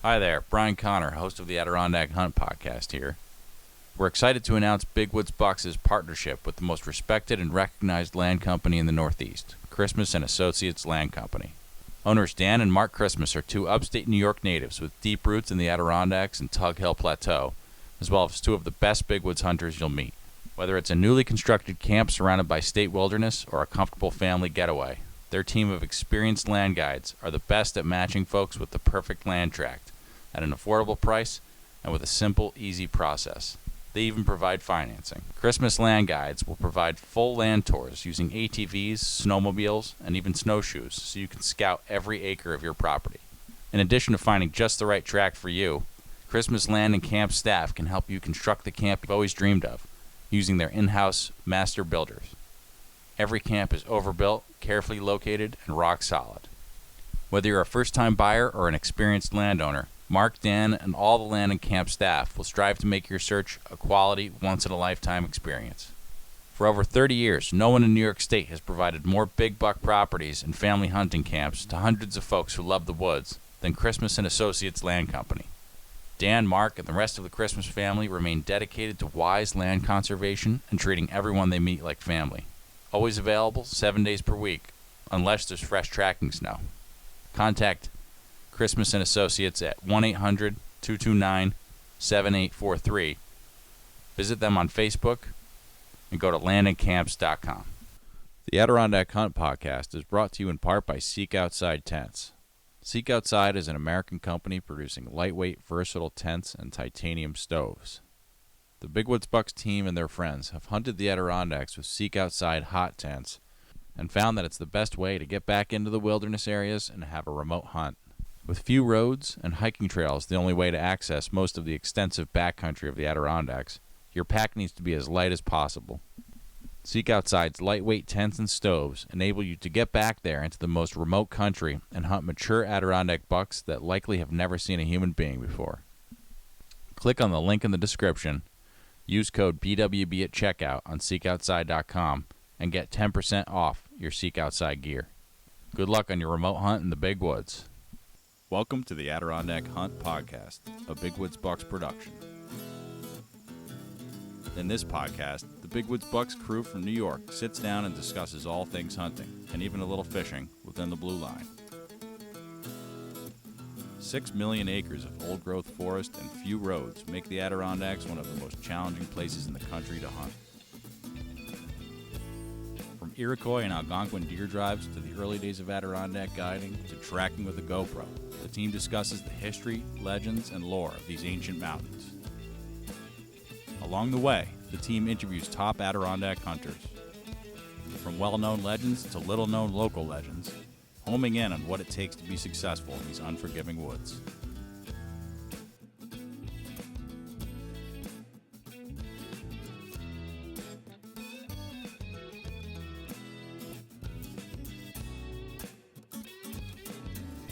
Hi there, Brian Connor, host of the Adirondack Hunt Podcast here. We're excited to announce Big Woods Bucks' partnership with the most respected and recognized land company in the Northeast, Christmas & Associates Land Company. Owners Dan and Mark Christmas are two upstate New York natives with deep roots in the Adirondacks and Tug Hill Plateau, as well as two of the best big woods hunters you'll meet. Whether it's a newly constructed camp surrounded by state wilderness or a comfortable family getaway, their team of experienced land guides are the best at matching folks with the perfect land tract at an affordable price and with a simple, easy process. They even provide financing. Christmas Land Guides will provide full land tours using ATVs, snowmobiles, and even snowshoes so you can scout every acre of your property. In addition to finding just the right tract for you, Christmas Land and Camp staff can help you construct the camp you've always dreamed of using their in-house master builders. Every camp is overbuilt, carefully located, and rock solid. Whether you're a first-time buyer or an experienced landowner, Mark, Dan, and all the land and camp staff will strive to make your search a quality, once-in-a-lifetime experience. For over 30 years, no one in New York State has provided more big buck properties and family hunting camps to hundreds of folks who love the woods than Christmas & Associates Land Company. Dan, Mark, and the rest of the Christmas family remain dedicated to wise land conservation and treating everyone they meet like family. Always available 7 days per week, unless there's fresh tracking snow. Contact Christmas & Associates at 1-800-229-7843. Visit them on Facebook and go to landandcamps.com. The Adirondack Hunt Podcast is brought to you in part by Seek Outside Tents. Seek Outside is an American company producing lightweight, versatile tents and titanium stoves. The Big Woods Bucks team and their friends have hunted the Adirondacks with Seek Outside hot tents and found that it's the best way to get back into the wilderness areas and have a remote hunt. With few roads and hiking trails the only way to access most of the extensive backcountry of the Adirondacks, your pack needs to be as light as possible. Seek Outside's lightweight tents and stoves enable you to get back there into the most remote country and hunt mature Adirondack bucks that likely have never seen a human being before. Click on the link in the description, use code BWB at checkout on SeekOutside.com, and get 10% off your Seek Outside gear. Good luck on your remote hunt in the Big Woods. Welcome to the Adirondack Hunt Podcast, a Big Woods Bucks production. In this podcast, the Big Woods Bucks crew from New York sits down and discusses all things hunting, and even a little fishing, within the blue line. 6 million acres of old-growth forest and few roads make the Adirondacks one of the most challenging places in the country to hunt. From Iroquois and Algonquin deer drives to the early days of Adirondack guiding to tracking with a GoPro, the team discusses the history, legends, and lore of these ancient mountains. Along the way, the team interviews top Adirondack hunters. From well-known legends to little-known local legends, homing in on what it takes to be successful in these unforgiving woods.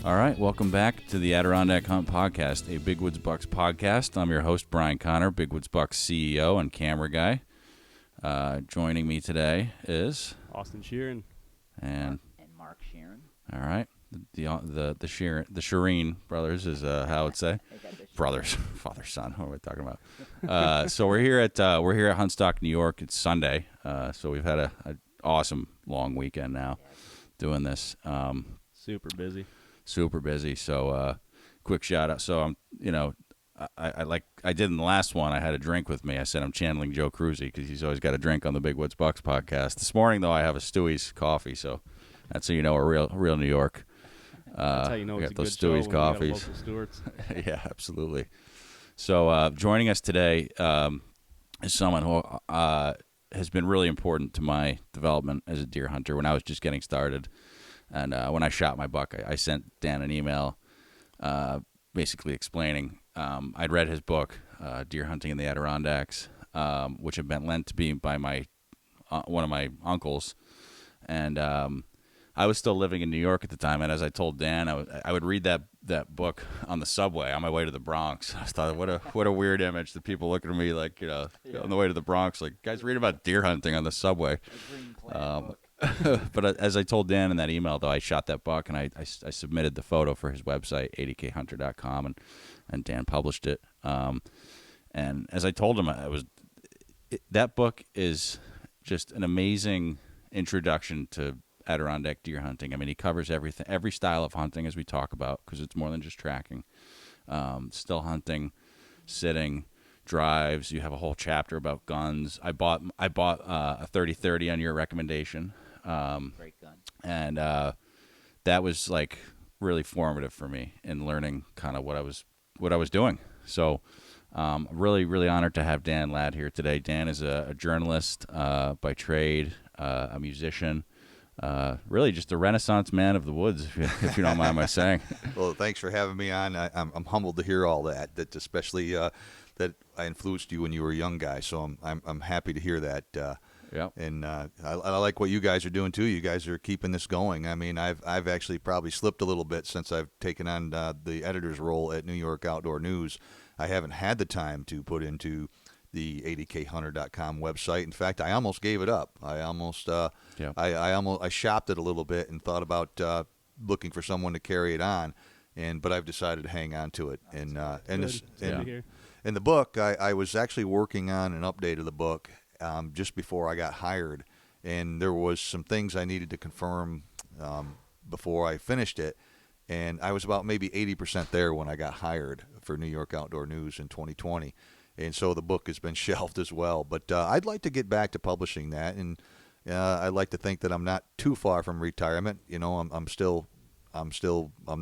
All right, welcome back to the Adirondack Hunt Podcast, a Big Woods Bucks podcast. I'm your host, Brian Connor, Big Woods Bucks CEO and camera guy. Joining me today is Austin Sheeran and Mark Sheeran. All right, the Shireen brothers is how I would say brothers, father son. What are we talking about? So we're here at Huntstock, New York. It's Sunday, so we've had a awesome long weekend now doing this. super busy. Super busy. So, quick shout out. So I did in the last one. I had a drink with me. I said I'm channeling Joe Cruzy because he's always got a drink on the Big Woods Bucks podcast. This morning though, I have a Stewie's coffee. So that's how you know we're real New York. That's how you know we it's got a those good Stewie's show coffees. Yeah, absolutely. So joining us today is someone who has been really important to my development as a deer hunter when I was just getting started. And when I shot my buck, I sent Dan an email basically explaining I'd read his book, Deer Hunting in the Adirondacks, which had been lent to me by one of my uncles. And I was still living in New York at the time. And as I told Dan, I would read that book on the subway on my way to the Bronx. I thought, what a weird image that people look at me like, on the way to the Bronx, like, guys read about deer hunting on the subway. But as I told Dan in that email, though, I shot that buck and I submitted the photo for his website, 80khunter.com, and Dan published it. And as I told him, that book is just an amazing introduction to Adirondack deer hunting. I mean, he covers everything, every style of hunting, as we talk about, because it's more than just tracking. Still hunting, sitting, drives. You have a whole chapter about guns. I bought a 30-30 on your recommendation. Great gun. And that was like really formative for me in learning kind of what I was doing. So really, really honored to have Dan Ladd here today. Dan is a journalist by trade, a musician. Really just a Renaissance man of the woods, if you don't mind my saying. Well, thanks for having me on. I'm humbled to hear all that. That especially that I influenced you when you were a young guy. So I'm happy to hear that. Yeah. And I like what you guys are doing too. You guys are keeping this going. I mean, I've actually probably slipped a little bit since I've taken on the editor's role at New York Outdoor News. I haven't had the time to put into the 80khunter.com website. In fact, I almost gave it up. I almost I shopped it a little bit and thought about looking for someone to carry it on, but I've decided to hang on to it. In the book, I was actually working on an update of the book just before I got hired, and there was some things I needed to confirm before I finished it. And I was about maybe 80% there when I got hired for New York Outdoor News in 2020. And so the book has been shelved as well. But I'd like to get back to publishing that. And I'd like to think that I'm not too far from retirement. You know, I'm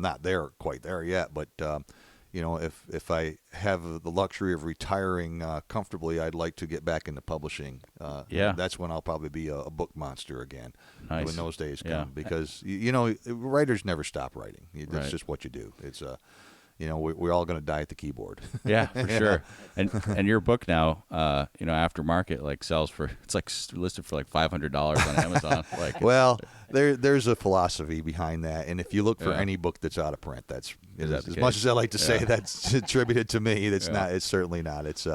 not quite there yet. But, you know, if I have the luxury of retiring comfortably, I'd like to get back into publishing. That's when I'll probably be a book monster again. Nice. When those days come. Because, you know, writers never stop writing. That's just what you do. It's you know, we're all going to die at the keyboard. Yeah, for sure. And your book now, you know, aftermarket, like sells for, it's like listed for like $500 on Amazon. Like, well, there's a philosophy behind that, and if you look for any book that's out of print, that's as much as I like to say that's attributed to me. That's not. It's certainly not. It's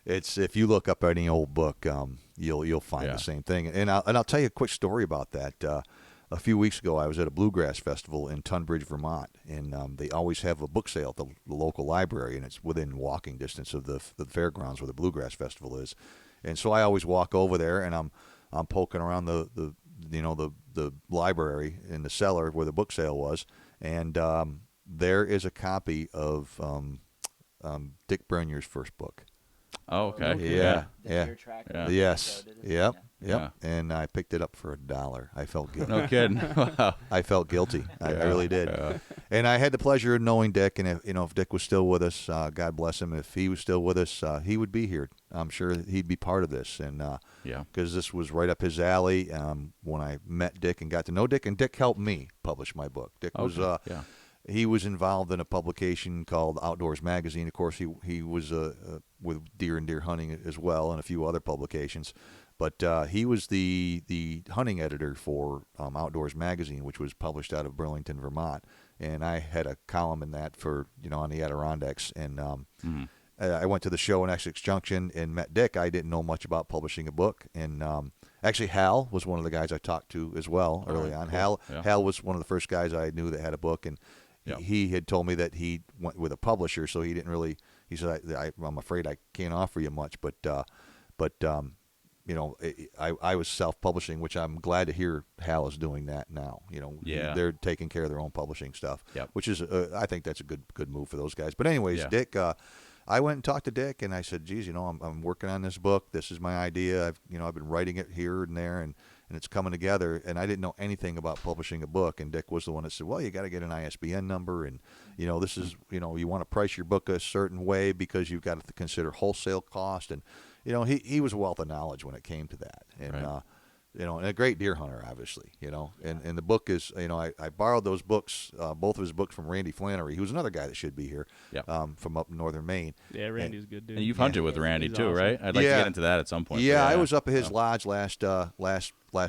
if you look up any old book, you'll find the same thing. And I'll tell you a quick story about that. A few weeks ago, I was at a bluegrass festival in Tunbridge, Vermont, and they always have a book sale at the local library, and it's within walking distance of the fairgrounds where the bluegrass festival is. And so I always walk over there, and I'm poking around the library in the cellar where the book sale was, and there is a copy of Dick Brenier's first book. oh, okay. Yeah. Deer tracker. Yes. Yep. Yeah. And I picked it up for $1. I felt guilty. No kidding. Wow. I felt guilty. I really did. And I had the pleasure of knowing Dick. And if Dick was still with us, God bless him. If he was still with us, he would be here. I'm sure he'd be part of this. And because this was right up his alley. When I met Dick and got to know Dick, and Dick helped me publish my book. Dick was he was involved in a publication called Outdoors Magazine. Of course, he was with Deer and Deer Hunting as well, and a few other publications. But he was the hunting editor for Outdoors Magazine, which was published out of Burlington, Vermont. And I had a column in that for on the Adirondacks. And I went to the show in Essex Junction and met Dick. I didn't know much about publishing a book, and actually Hal was one of the guys I talked to as well early on. Cool. Hal was one of the first guys I knew that had a book, and he had told me that he went with a publisher, so he didn't really. He said, "I'm afraid I can't offer you much," but I was self-publishing, which I'm glad to hear Hal is doing that now. They're taking care of their own publishing stuff, which is I think that's a good move for those guys. But anyways, Dick, I went and talked to Dick, and I said, "Geez, I'm working on this book. This is my idea. I've been writing it here and there, and it's coming together." And I didn't know anything about publishing a book. And Dick was the one that said, "Well, you got to get an ISBN number, and this is you want to price your book a certain way because you've got to consider wholesale cost." And he was a wealth of knowledge when it came to that, and and a great deer hunter, obviously, and the book is, I borrowed those books, both of his books from Randy Flannery, who's another guy that should be here, from up in northern Maine. Yeah, Randy's a good dude. And you've hunted with Randy He's too, awesome. right? I'd like to get into that at some point. Yeah, I was up at his lodge last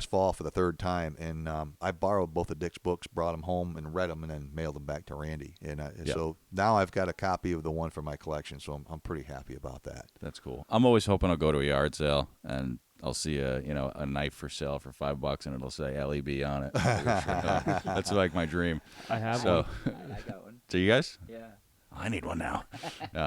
fall for the third time, and I borrowed both of Dick's books, brought them home and read them, and then mailed them back to Randy. And so now I've got a copy of the one for my collection, so I'm pretty happy about that. That's cool. I'm always hoping I'll go to a yard sale and I'll see a knife for sale for $5 and it'll say LEB on it. That's like my dream. I have So, one. I got one. do you guys? Yeah. I need one now.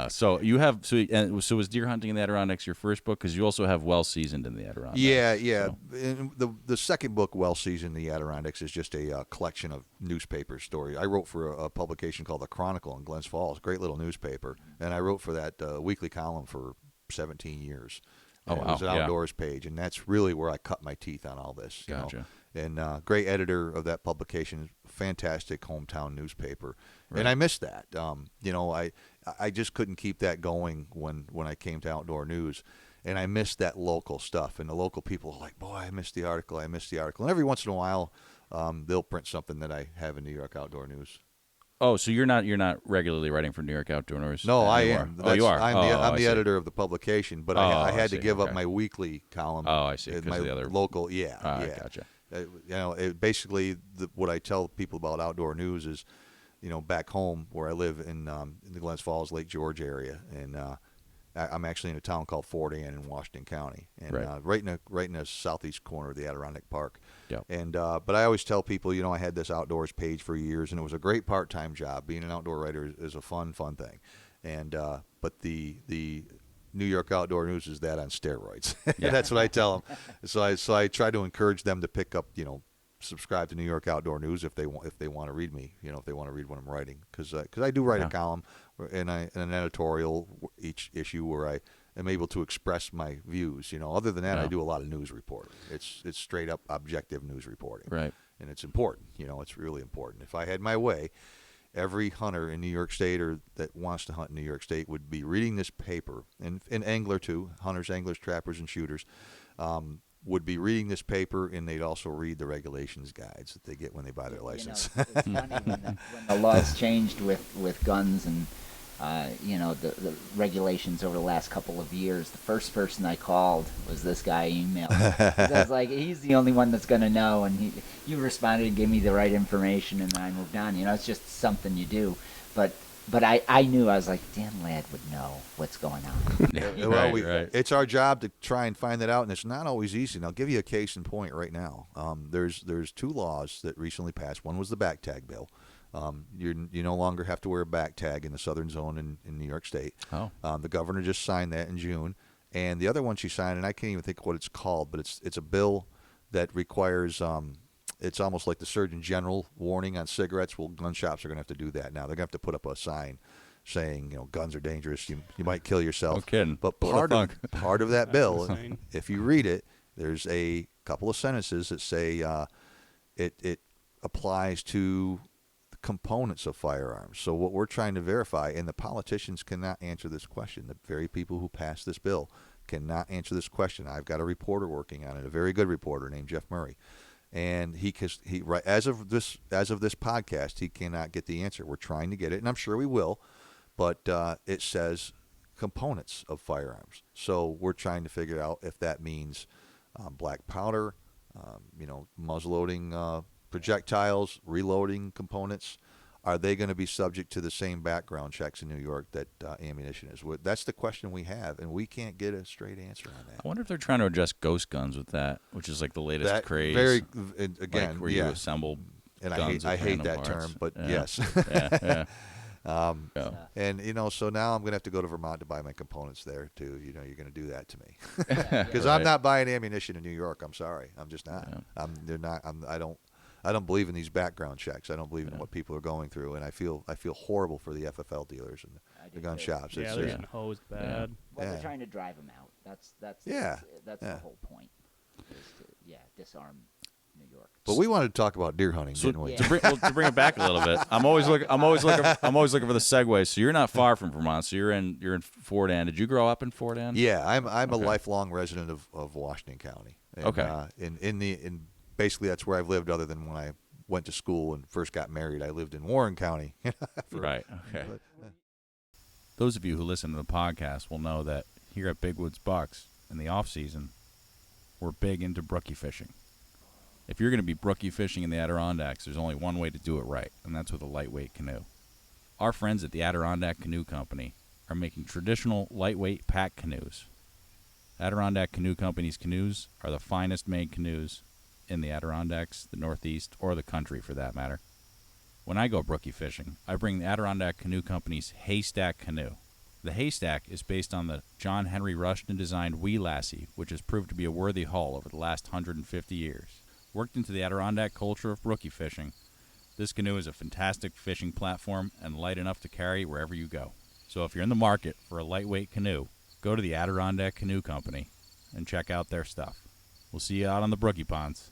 So you have so was Deer Hunting in the Adirondacks your first book? Because you also have Well Seasoned in the Adirondacks. Yeah. So. And the second book, Well Seasoned in the Adirondacks, is just a collection of newspaper stories. I wrote for a publication called The Chronicle in Glens Falls, great little newspaper, and I wrote for that weekly column for 17 years. And it was an outdoors page, and that's really where I cut my teeth on all this. Gotcha. And great editor of that publication, fantastic hometown newspaper. Right. And I missed that. I just couldn't keep that going when I came to Outdoor News. And I missed that local stuff. And the local people are like, boy, I missed the article. And every once in a while, they'll print something that I have in New York Outdoor News. Oh, so you're not regularly writing for New York Outdoor News? No, I anymore? am. Oh, you are? I'm the see. editor of the publication, but I had to give up Okay. my weekly column. Oh, I see. in Because my of the other local, yeah. Gotcha. Basically, what I tell people about Outdoor News is, back home where I live in the Glens Falls, Lake George area, and I'm actually in a town called Fort Anne in Washington County, and right in the southeast corner of the Adirondack Park. Yep. And but I always tell people, I had this outdoors page for years, and it was a great part-time job. Being an outdoor writer is a fun thing, and but the New York Outdoor News is that on steroids. Yeah. That's what I tell them. So I try to encourage them to pick up, subscribe to New York Outdoor News if they want to read me, if they want to read what I'm writing, because I do write a column and an editorial each issue where I am able to express my views. Other than that, I do a lot of news reporting. It's straight up objective news reporting, Right. and it's important. It's really important. If I had my way, every hunter in New York State or that wants to hunt in New York State would be reading this paper, and angler too, hunters, anglers, trappers, and shooters, would be reading this paper, and they'd also read the regulations guides that they get when they buy their license. It's funny when the laws changed with guns and the regulations over the last couple of years. The first person I called was this guy emailed. I was like, he's the only one that's going to know, and you responded and gave me the right information, and then I moved on. It's just something you do. But I knew, I was like, Dan Ladd would know what's going on. Right. It's our job to try and find that out, and it's not always easy. And I'll give you a case in point right now. There's two laws that recently passed. One was the back tag bill. You no longer have to wear a back tag in the southern zone in New York State. Oh. The governor just signed that in June. And the other one she signed, and I can't even think what it's called, but it's a bill that requires it's almost like the Surgeon General warning on cigarettes. Well, gun shops are going to have to do that now. They're going to have to put up a sign saying, guns are dangerous. You might kill yourself. No kidding. But part of that bill, if you read it, there's a couple of sentences that say it applies to the components of firearms. So what we're trying to verify, and the politicians cannot answer this question. The very people who passed this bill cannot answer this question. I've got a reporter working on it, a very good reporter named Jeff Murray. And as of this podcast, he cannot get the answer. We're trying to get it, and I'm sure we will. But it says components of firearms, so we're trying to figure out if that means black powder, muzzleloading projectiles, reloading components. Are they going to be subject to the same background checks in New York that ammunition is? That's the question we have, and we can't get a straight answer on that. I wonder if they're trying to adjust ghost guns with that, which is like the latest craze. Again, like where you assemble and guns I hate with that random term, parts. but yes. Yeah. And so now I'm going to have to go to Vermont to buy my components there too. You're going to do that to me because Right. I'm not buying ammunition in New York. I'm sorry, I'm just not. Yeah. I don't believe in these background checks. I don't believe in what people are going through, and I feel horrible for the FFL dealers and the gun shops. Yeah, they're getting hosed bad. Well, they're trying to drive them out. That's the whole point. Is to, disarm New York. But we wanted to talk about deer hunting, So didn't we? to bring it back a little bit, I'm always looking for the segue. So you're not far from Vermont. So you're in Fort Anne. Did you grow up in Fort Anne? Yeah, I'm a lifelong resident of Washington County. And, Okay. Basically, that's where I've lived other than when I went to school and first got married. I lived in Warren County. Right. Okay. Those of you who listen to the podcast will know that here at Big Woods Bucks in the off season, we're big into brookie fishing. If you're going to be brookie fishing in the Adirondacks, there's only one way to do it right, and that's with a lightweight canoe. Our friends at the Adirondack Canoe Company are making traditional lightweight pack canoes Adirondack Canoe Company's canoes are the finest made canoes in the Adirondacks, the Northeast, or the country for that matter. When I go brookie fishing, I bring the Adirondack Canoe Company's Haystack canoe. The Haystack is based on the John Henry Rushton-designed Wee Lassie, which has proved to be a worthy haul over the last 150 years. Worked into the Adirondack culture of brookie fishing, this canoe is a fantastic fishing platform and light enough to carry wherever you go. So if you're in the market for a lightweight canoe, go to the Adirondack Canoe Company and check out their stuff. We'll see you out on the brookie ponds.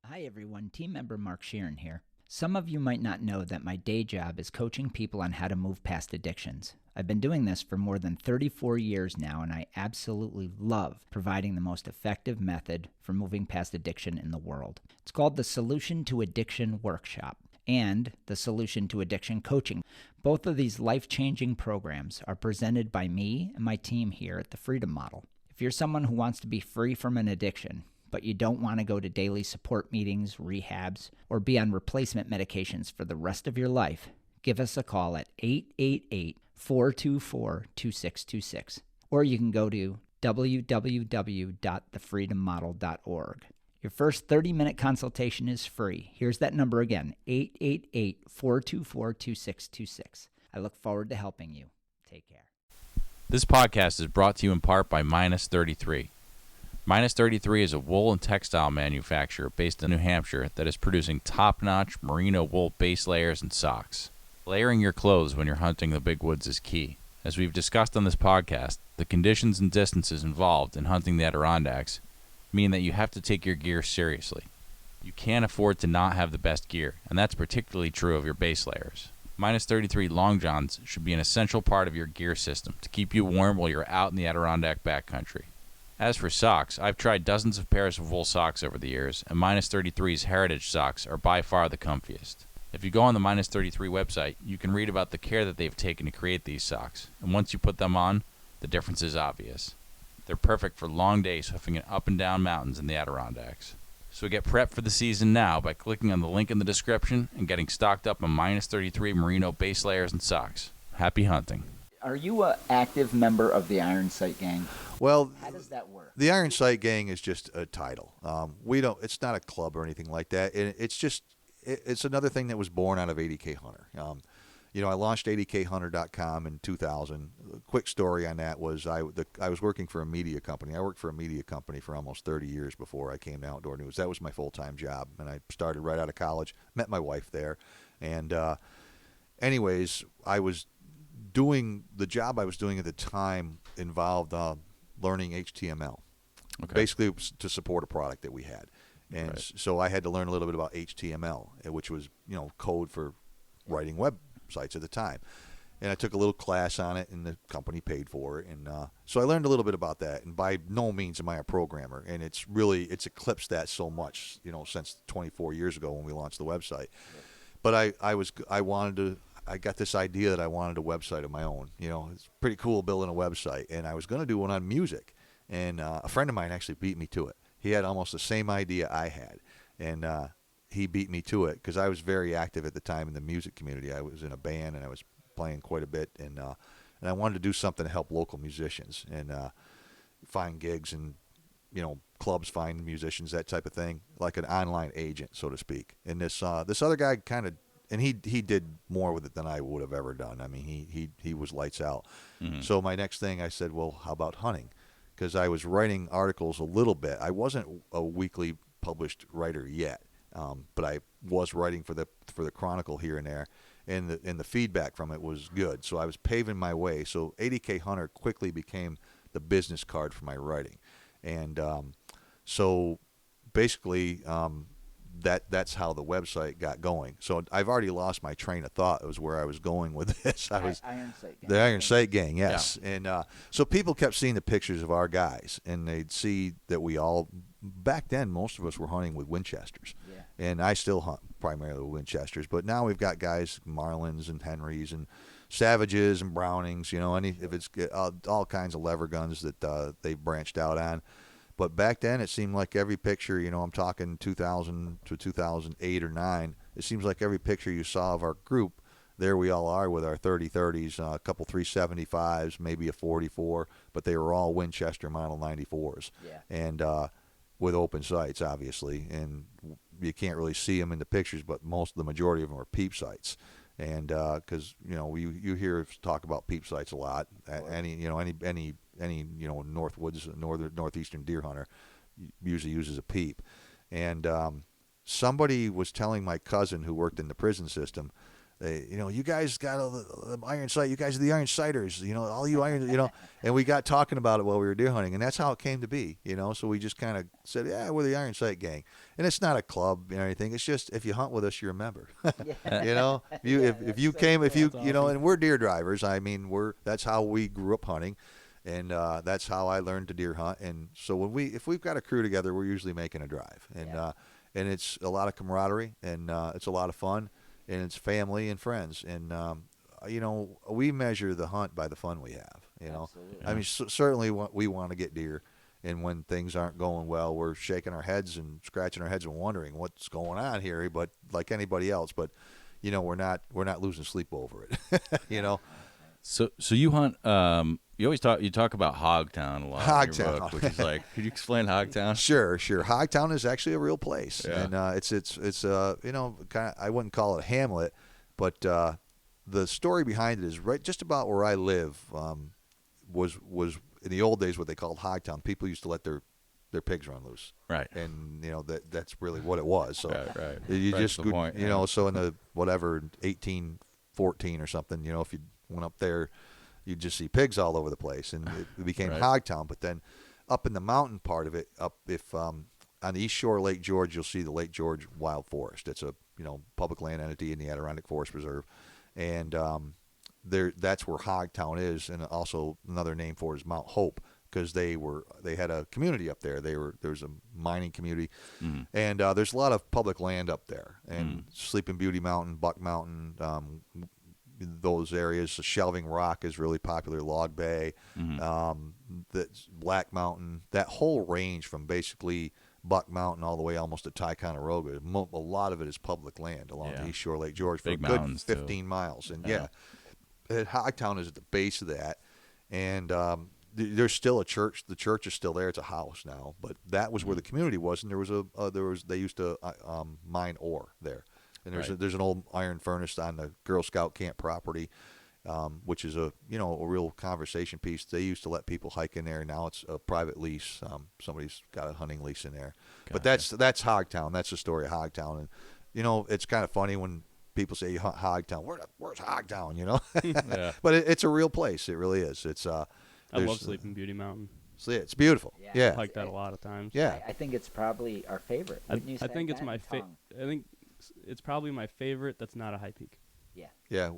Hi everyone, team member Mark Sheeran here. Some of you might not know that my day job is coaching people on how to move past addictions. I've been doing this for more than 34 years now, and I absolutely love providing the most effective method for moving past addiction in the world. It's called the Solution to Addiction Workshop and the Solution to Addiction Coaching. Both of these life-changing programs are presented by me and my team here at the Freedom Model. If you're someone who wants to be free from an addiction, but you don't want to go to daily support meetings, rehabs, or be on replacement medications for the rest of your life, give us a call at 888-424-2626. Or you can go to www.thefreedommodel.org. Your first 30-minute consultation is free. Here's that number again, 888-424-2626. I look forward to helping you. Take care. This podcast is brought to you in part by Minus 33. Minus 33 is a wool and textile manufacturer based in New Hampshire that is producing top-notch merino wool base layers and socks. Layering your clothes when you're hunting the big woods is key. As we've discussed on this podcast, the conditions and distances involved in hunting the Adirondacks mean that you have to take your gear seriously. You can't afford to not have the best gear, and that's particularly true of your base layers. Minus 33 long johns should be an essential part of your gear system to keep you warm while you're out in the Adirondack backcountry. As for socks, I've tried dozens of pairs of wool socks over the years, and Minus 33's Heritage socks are by far the comfiest. If you go on the Minus 33 website, you can read about the care that they've taken to create these socks, and once you put them on, the difference is obvious. They're perfect for long days hoofing it up and down mountains in the Adirondacks. So get prepped for the season now by clicking on the link in the description and getting stocked up on Minus 33 merino base layers and socks. Happy hunting. Are you an active member of the Iron Sight Gang? Well, How does that work? the Iron Sight Gang is just a title. We don't. It's not a club or anything like that. It's just it's another thing that was born out of 80K Hunter. I launched 80khunter.com in 2000. A quick story on that was I was working for a media company. I worked for a media company for almost 30 years before I came to Outdoor News. That was my full-time job, and I started right out of college. Met my wife there, and anyways, I was doing the job I was doing at the time involved learning HTML, basically to support a product that we had. And so I had to learn a little bit about HTML, which was, code for writing websites at the time. And I took a little class on it, and the company paid for it. And so I learned a little bit about that. And by no means am I a programmer. And it's eclipsed that so much, since 24 years ago when we launched the website. But I got this idea that I wanted a website of my own. It's pretty cool building a website. And I was going to do one on music. And a friend of mine actually beat me to it. He had almost the same idea I had. And he beat me to it because I was very active at the time in the music community. I was in a band, and I was playing quite a bit. And I wanted to do something to help local musicians and find gigs and, clubs find musicians, that type of thing, like an online agent, so to speak. And this other guy kind of, and he did more with it than I would have ever done. I mean, he was lights out. Mm-hmm. So my next thing I said, well, how about hunting? Because I was writing articles a little bit. I wasn't a weekly published writer yet, but I was writing for the Chronicle here and there, and the feedback from it was good. So I was paving my way. So 80K Hunter quickly became the business card for my writing, and so basically that's how the website got going. So I've already lost my train of thought. It was where I was going with this. Iron Sight Gang. The Iron Sight Gang, yes. Yeah. And so people kept seeing the pictures of our guys, and they'd see that we all, back then, most of us were hunting with Winchesters. Yeah. And I still hunt primarily with Winchesters, but now we've got guys, Marlins and Henrys and Savages and Brownings, if it's all kinds of lever guns that they branched out on. But back then, it seemed like every picture, I'm talking 2000 to 2008 or 9, it seems like every picture you saw of our group, there we all are with our 30-30s, a couple 375s, maybe a 44, but they were all Winchester Model 94s. Yeah. And with open sights, obviously. And you can't really see them in the pictures, but the majority of them are peep sights. And because you hear us talk about peep sights a lot. Any northeastern deer hunter usually uses a peep. And somebody was telling my cousin who worked in the prison system, you guys got the iron sight. You guys are the iron sighters. All you iron. And we got talking about it while we were deer hunting, and that's how it came to be. So we just kind of said, yeah, we're the iron sight gang, and it's not a club or anything. It's just if you hunt with us, you're a member. If you came, and we're deer drivers. I mean, that's how we grew up hunting. And that's how I learned to deer hunt. And so if we've got a crew together, we're usually making a drive, and it's a lot of camaraderie, and it's a lot of fun, and it's family and friends. And we measure the hunt by the fun we have. Absolutely. I mean, certainly we want to get deer, and when things aren't going well, we're shaking our heads and scratching our heads and wondering what's going on here. But like anybody else, but we're not losing sleep over it. So you hunt. You talk about Hogtown a lot. Hogtown, in your book, which is like, could you explain Hogtown? Sure. Hogtown is actually a real place, and it's kind of, I wouldn't call it a hamlet, but the story behind it is right just about where I live. Was in the old days what they called Hogtown. People used to let their pigs run loose, right? And that's really what it was. So right. you right just to the point, so in the 1814 or something, if you went up there, you'd just see pigs all over the place, and it became Right. Hogtown. But then up in the mountain part of it, on the east shore of Lake George, you'll see the Lake George Wild Forest. It's a public land entity in the Adirondack Forest Reserve, and that's where Hogtown is. And also another name for it is Mount Hope, because they had a community up there. There's a mining community, and there's a lot of public land up there, and Sleeping Beauty Mountain, Buck Mountain. Those areas, Shelving Rock is really popular, Log Bay, the Black Mountain, that whole range from basically Buck Mountain all the way almost to Ticonderoga. A lot of it is public land along the east shore of Lake George for Big a good mountains, 15 miles. And Hogtown is at the base of that, and there's still a church. The church is still there. It's a house now, but that was where the community was, and they used to mine ore there. And there's an old iron furnace on the Girl Scout camp property, which is a real conversation piece. They used to let people hike in there. Now it's a private lease. Somebody's got a hunting lease in there. Gotcha. But that's Hogtown. That's the story of Hogtown. And it's kind of funny when people say you hunt Hogtown. Where's Hogtown? Yeah. But it's a real place. It really is. It's I love Sleeping Beauty Mountain. It's beautiful. Yeah. I've hiked that a lot of times. Yeah. I think it's probably our favorite. I think it's my favorite. I think it's probably my favorite that's not a high peak. Yeah,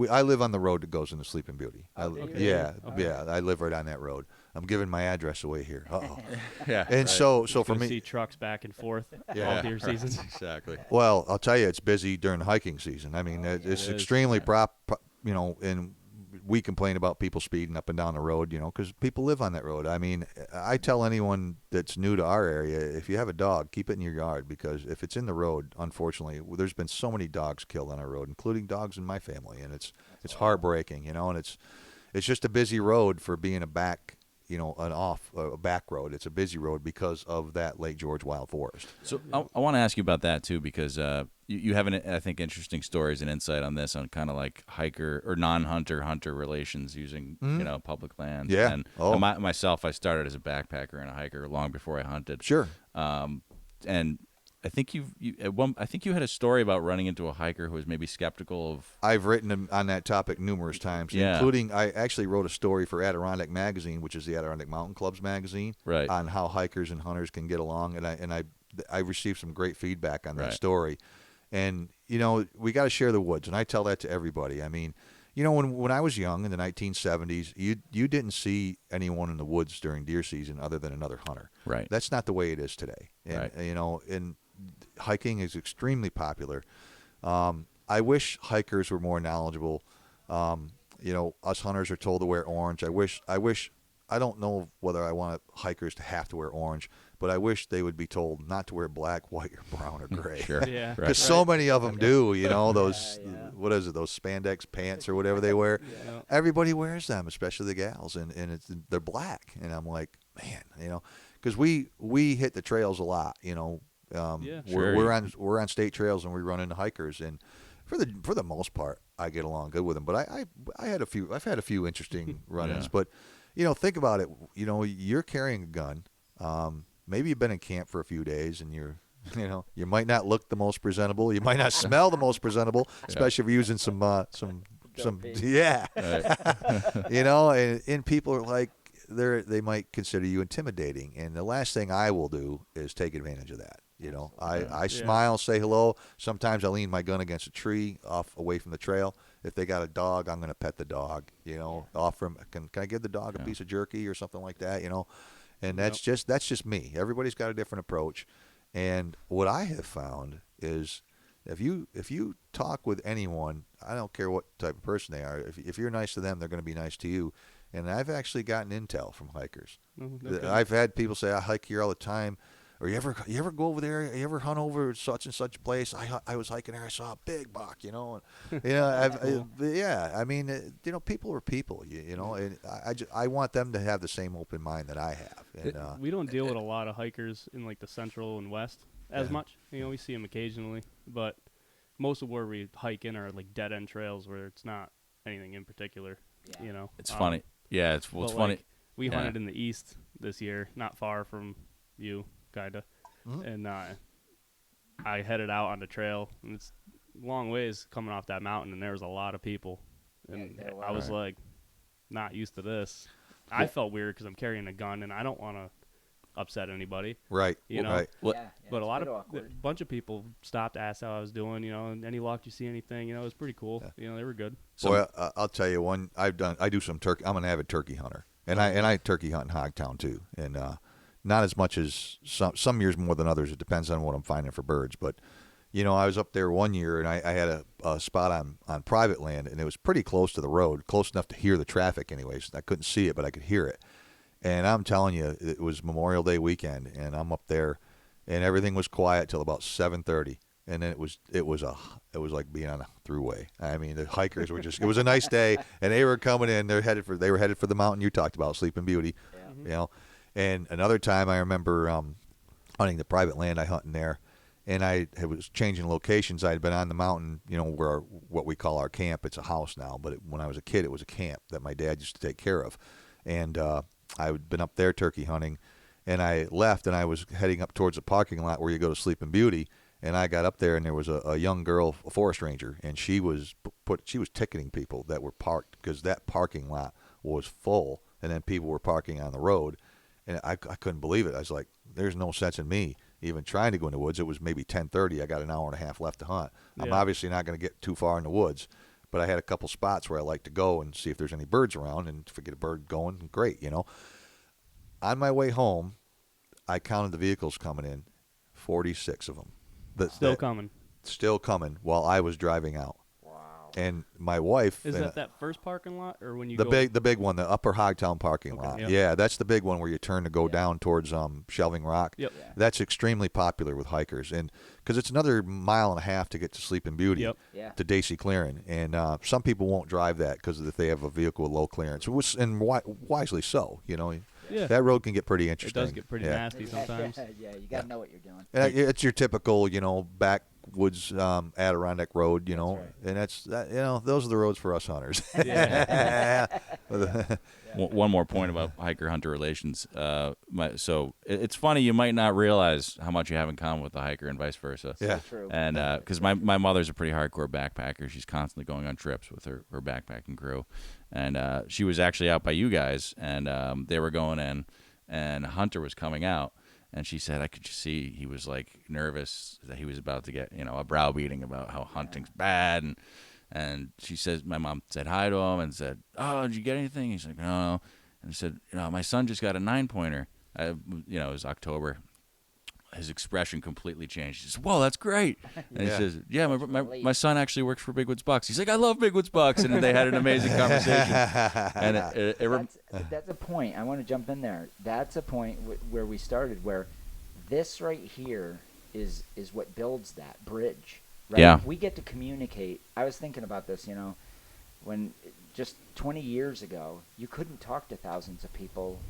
I live on the road that goes into Sleeping Beauty. I live right on that road. I'm giving my address away here. Uh-oh. Yeah. And right. so for me, me, see trucks back and forth Yeah, all deer season. Exactly. well, I'll tell you, it's busy during hiking season. I mean, it's extremely and we complain about people speeding up and down the road, because people live on that road. I mean, I tell anyone that's new to our area, if you have a dog, keep it in your yard, because if it's in the road, unfortunately, there's been so many dogs killed on our road, including dogs in my family, and it's heartbreaking, and it's just a busy road for being a back road. It's a busy road because of that Lake George Wild Forest. So I want to ask you about that too, because you have I think interesting stories and insight on this, on kind of like hiker or hunter relations using public land. Yeah. And myself, I started as a backpacker and a hiker long before I hunted. Sure. And I think I think you had a story about running into a hiker who was maybe skeptical of. I've written on that topic numerous times, including I actually wrote a story for Adirondack Magazine, which is the Adirondack Mountain Club's magazine, right, on how hikers and hunters can get along, and I received some great feedback on that story. And we got to share the woods, and I tell that to everybody. I mean, when I was young in the 1970s, you didn't see anyone in the woods during deer season other than another hunter. Right. That's not the way it is today. And, right. And hiking is extremely popular. I wish hikers were more knowledgeable. Us hunters are told to wear orange. I wish I don't know whether I want hikers to have to wear orange, but I wish they would be told not to wear black, white, or brown, or gray. Sure. Yeah. Because so many of them do, those, what is it, those spandex pants or whatever they wear. Yeah. Everybody wears them, especially the gals, and they're black. And I'm like, man, because we hit the trails a lot, we're on state trails and we run into hikers, and for the most part, I get along good with them. But I've had a few interesting run-ins. Yeah. But think about it. You're carrying a gun. Maybe you've been in camp for a few days, and you might not look the most presentable. You might not smell the most presentable, especially if you're using some yeah. Right. And people are like, they might consider you intimidating, and the last thing I will do is take advantage of that. I smile, say hello. Sometimes I lean my gun against a tree away from the trail. If they got a dog, I'm going to pet the dog. Offer them, can I give the dog a piece of jerky or something like that? And that's just me. Everybody's got a different approach. And what I have found is if you talk with anyone, I don't care what type of person they are, if you're nice to them, they're going to be nice to you. And I've actually gotten intel from hikers. Okay. I've had people say, I hike here all the time. Or you ever go over there? You ever hunt over such and such place? I was hiking there. I saw a big buck, And, I mean, people are people, And I want them to have the same open mind that I have. And, we don't deal with a lot of hikers in like the central and west as much. We see them occasionally, but most of where we hike in are like dead end trails where it's not anything in particular. It's funny. Yeah, it's funny. Like, we hunted in the east this year, not far from you. Kinda, and I headed out on the trail, and it's a long ways coming off that mountain, and there was a lot of people, and I was like, not used to this. I felt weird because I'm carrying a gun, and I don't want to upset anybody. Right. Right. But a bunch of people stopped, asked how I was doing, and any luck? You see anything? It was pretty cool. Yeah. They were good. So I'll tell you one. I do some turkey. I'm an avid turkey hunter, and I turkey hunt in Hogtown too, and not as much as some years more than others. It depends on what I'm finding for birds. But, I was up there one year, and I had a spot on private land, and it was pretty close to the road, close enough to hear the traffic anyways. I couldn't see it, but I could hear it. And I'm telling you, it was Memorial Day weekend, and I'm up there, and everything was quiet till about 7:30. And then it was like being on a throughway. I mean, the hikers were it was a nice day, and they were coming in. They were headed for the mountain you talked about, Sleeping Beauty, And another time I remember hunting the private land I hunt in there, and I was changing locations. I had been on the mountain, where what we call our camp. It's a house now, but when I was a kid, it was a camp that my dad used to take care of. And I had been up there turkey hunting, and I left, and I was heading up towards the parking lot where you go to Sleeping Beauty. And I got up there, and there was a young girl, a forest ranger, and she was ticketing people that were parked because that parking lot was full, and then people were parking on the road. And I couldn't believe it. I was like, there's no sense in me even trying to go in the woods. It was maybe 10:30. I got an hour and a half left to hunt. Yeah. I'm obviously not going to get too far in the woods, but I had a couple spots where I like to go and see if there's any birds around. And if I get a bird going, great, On my way home, I counted the vehicles coming in, 46 of them. Still coming while I was driving out. And my wife is that first parking lot, or when you the big one, the Upper Hogtown parking lot. Yep. Yeah, that's the big one where you turn to go down towards Shelving Rock. Yep. Yeah. That's extremely popular with hikers, and because it's another mile and a half to get to Sleeping Beauty, to Dacey Clearing, and some people won't drive that because if they have a vehicle with low clearance, and wisely so. That road can get pretty interesting. It does get pretty nasty sometimes. Yeah, you got to know what you're doing. And it's your typical, backwoods Adirondack road, Right. and that's those are the roads for us hunters. One more point about hiker-hunter relations. So it's funny, you might not realize how much you have in common with the hiker and vice versa. Yeah. So true. And because my mother's a pretty hardcore backpacker. She's constantly going on trips with her backpacking crew. And she was actually out by you guys, and they were going in, and Hunter was coming out. And she said, I could just see he was like nervous that he was about to get, a browbeating about how hunting's bad. And she says, my mom said hi to him and said, oh, did you get anything? He's like, no. And she said, my son just got a 9-pointer. It was October. his expression completely changed. He says, "Whoa, that's great!" And he says, "Yeah, my son actually works for Big Woods Bucks." He's like, "I love Big Woods Bucks," and they had an amazing conversation. And that's a point. I want to jump in there. That's a point where we started, where this right here is what builds that bridge. Right? Yeah. We get to communicate. I was thinking about this, when just 20 years ago, you couldn't talk to thousands of people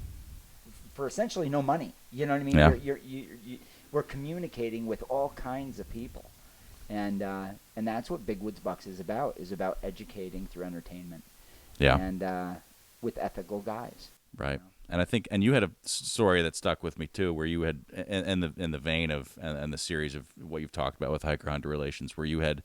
for essentially no money. You know what I mean? Yeah. We're communicating with all kinds of people, and that's what Big Woods Bucks is about educating through entertainment. Yeah. And with ethical guys. Right. And I think, and you had a story that stuck with me too, where you had, in the vein of, and the series of what you've talked about with hiker-hunter relations, where you had,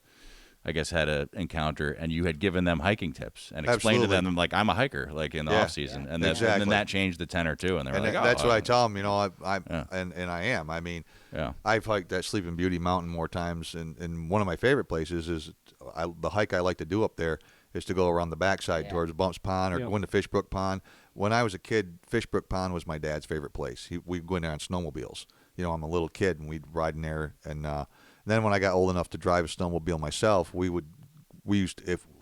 I guess, had an encounter and you had given them hiking tips and explained to them, like, I'm a hiker, like in the off season, and then that changed the tenor too, and they were like, that's what I tell them, I am. I mean, yeah. I've hiked that Sleeping Beauty Mountain more times, and one of my favorite places is the hike I like to do up there is to go around the backside towards Bumps Pond or go into Fishbrook Pond. When I was a kid, Fishbrook Pond was my dad's favorite place. We'd go in there on snowmobiles. I'm a little kid, and we'd ride in there. And then when I got old enough to drive a snowmobile myself,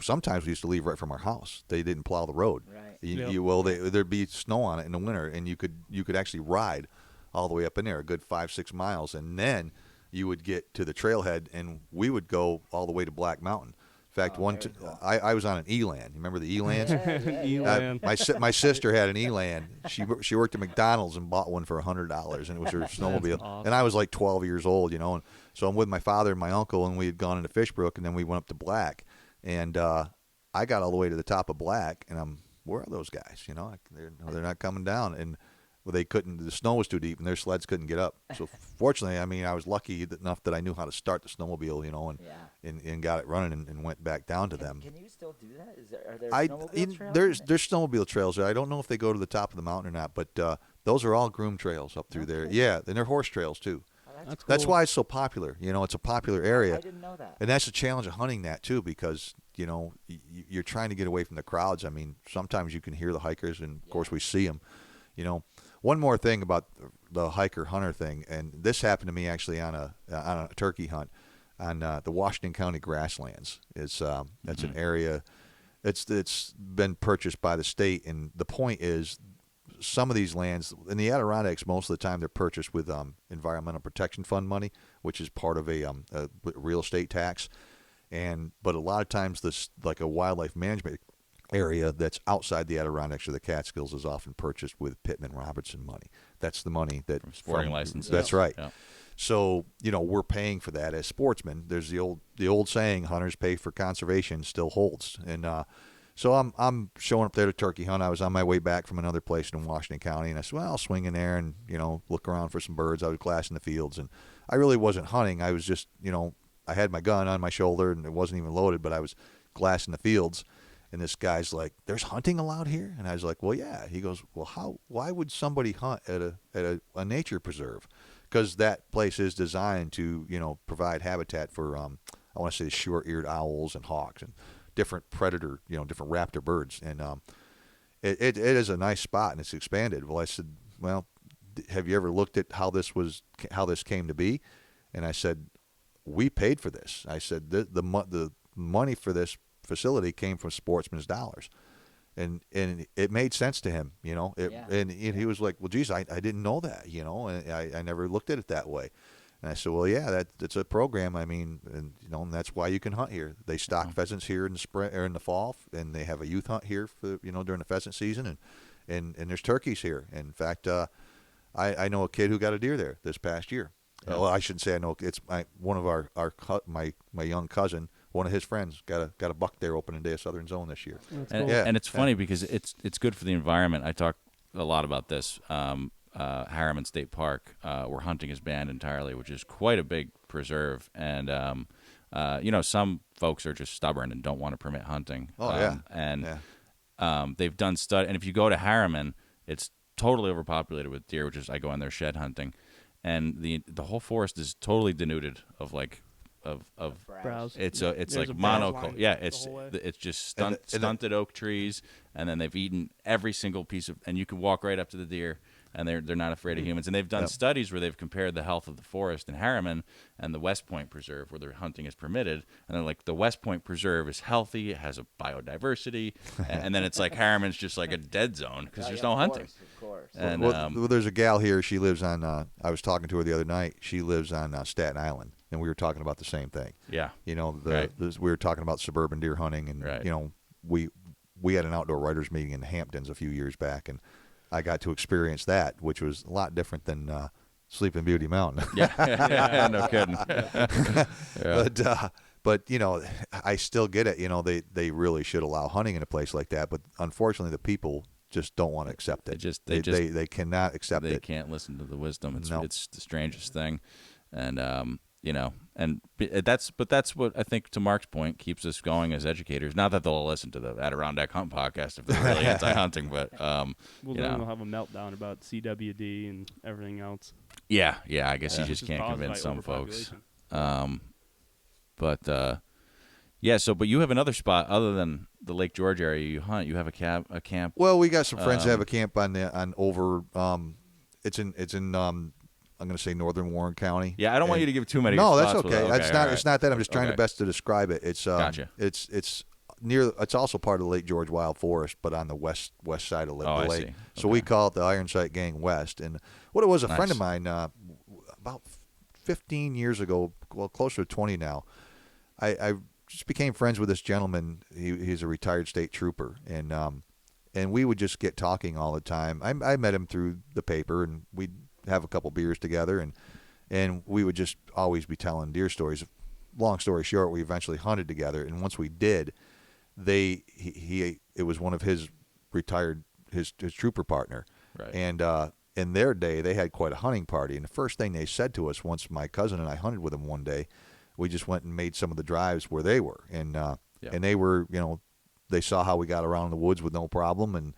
sometimes we used to leave right from our house. They didn't plow the road. Right. There'd be snow on it in the winter, and you could actually ride all the way up in there, a good 5-6 miles, and then you would get to the trailhead, and we would go all the way to Black Mountain. In fact, cool. I was on an Eland. You remember the Elands? Eland. My sister had an Eland. She worked at McDonald's and bought one for $100, and it was her snowmobile. Awesome. And I was like 12 years old, and so I'm with my father and my uncle, and we had gone into Fishbrook, and then we went up to Black, and I got all the way to the top of Black, and where are those guys? They're not coming down, and they couldn't. The snow was too deep, and their sleds couldn't get up. So fortunately, I was lucky enough that I knew how to start the snowmobile, and got it running and went back down to them. Can you still do that? Are there snowmobile trails? There's snowmobile trails there. I don't know if they go to the top of the mountain or not, but those are all groomed trails up through there. Yeah, and they're horse trails too. Oh, that's That's cool. why it's so popular. It's a popular area. I didn't know that. And that's the challenge of hunting that too, because you're trying to get away from the crowds. I mean, sometimes you can hear the hikers, and of course we see them. One more thing about the hiker-hunter thing, and this happened to me actually on a turkey hunt on the Washington County grasslands. That's an area. It's been purchased by the state, and the point is, some of these lands in the Adirondacks, most of the time they're purchased with Environmental Protection Fund money, which is part of a real estate tax, but a lot of times this, like a wildlife management area that's outside the Adirondacks or the Catskills, is often purchased with Pittman Robertson money. That's the money that From sporting licenses. That's right. Yeah. So we're paying for that as sportsmen. There's the old saying, "Hunters pay for conservation," still holds. And so I'm showing up there to turkey hunt. I was on my way back from another place in Washington County, and I said, "Well, I'll swing in there and look around for some birds." I was glassing the fields, and I really wasn't hunting. I was just I had my gun on my shoulder, and it wasn't even loaded, but I was glassing the fields. And this guy's like, "There's hunting allowed here?" And I was like, "Well, yeah." He goes, "Well, why would somebody hunt at a nature preserve?" Because that place is designed to provide habitat for I want to say short-eared owls and hawks and different predator, different raptor birds. And it is a nice spot, and it's expanded. Well, I said, "Well, have you ever looked at how this came to be?" And I said, "We paid for this." I said, the money for this facility came from sportsmen's dollars, and it made sense to him, and he was like, "Well, geez, I didn't know that, and I never looked at it that way." And I said, "Well, yeah, that's a program. I mean, and that's why you can hunt here. They stock pheasants here in the spring or in the fall, and they have a youth hunt here for during the pheasant season, and there's turkeys here. And in fact, I know a kid who got a deer there this past year. Yeah. Well, I shouldn't say I know. It's one of my young cousin. One of his friends got a buck there opening day of Southern Zone this year. That's And, cool. and it's funny because it's good for the environment. I talk a lot about this. Harriman State Park, where hunting is banned entirely, which is quite a big preserve. And some folks are just stubborn and don't want to permit hunting. They've done and if you go to Harriman, it's totally overpopulated with deer, which is I go in there shed hunting, and the whole forest is totally denuded of Browse. it's There's like a browse monoculture. line Yeah, the it's whole way. it's just And stunted oak trees, and then they've eaten every single piece of. And you can walk right up to the deer, and they're not afraid of humans. And they've done studies where they've compared the health of the forest in Harriman and the West Point Preserve, where their hunting is permitted. And they're like, the West Point Preserve is healthy, it has a biodiversity, and then it's like Harriman's just like a dead zone because there's no hunting. Of course. And well, there's a gal here. She lives on. I was talking to her the other night. She lives on Staten Island, and we were talking about the same thing. yeah, You know, Right. we were talking about suburban deer hunting, and Right. you know, we had an outdoor writers meeting in the Hamptons a few years back, and I got to experience that, which was a lot different than Sleeping Beauty Mountain. yeah, no kidding. Yeah. But you know, I still get it. You know, they really should allow hunting in a place like that, but unfortunately, the people just don't want to accept it. They cannot accept They it. can't listen to the wisdom. No. It's the strangest thing, and you know, and that's what I think, to Mark's point, keeps us going as educators. Not that they'll listen to the Adirondack Hunt podcast if they're really anti-hunting, but Well, you then know. we'll have a meltdown about CWD and everything else. yeah, I guess you Which just is can't caused convince by some folks. overpopulation. But yeah. So, but you have another spot other than the Lake George area you hunt. You have a camp. Well, we got some friends that have a camp on over. It's in I'm going to say northern Warren County. Yeah, I don't want you to give too many. No, that's spots okay. without- It's not. all It's not that. I'm just trying Okay. to best to describe it. It's Gotcha. It's near. It's also part of the Lake George Wild Forest, but on the west side of the I lake. see. So we call it the Iron Sight Gang West. And what it was, a friend Nice. of mine about 15 years ago, well, closer to 20 now. I just became friends with this gentleman. He's a retired state trooper, and we would just get talking all the time. I met him through the paper, and we'd have a couple beers together, and we would just always be telling deer stories. Long story short, we eventually hunted together, and once we did, it was one of his retired his trooper partner, Right. and in their day they had quite a hunting party. And the first thing they said to us, once my cousin and I hunted with them one day, we just went and made some of the drives where they were, and they were, you know, they saw how we got around the woods with no problem, and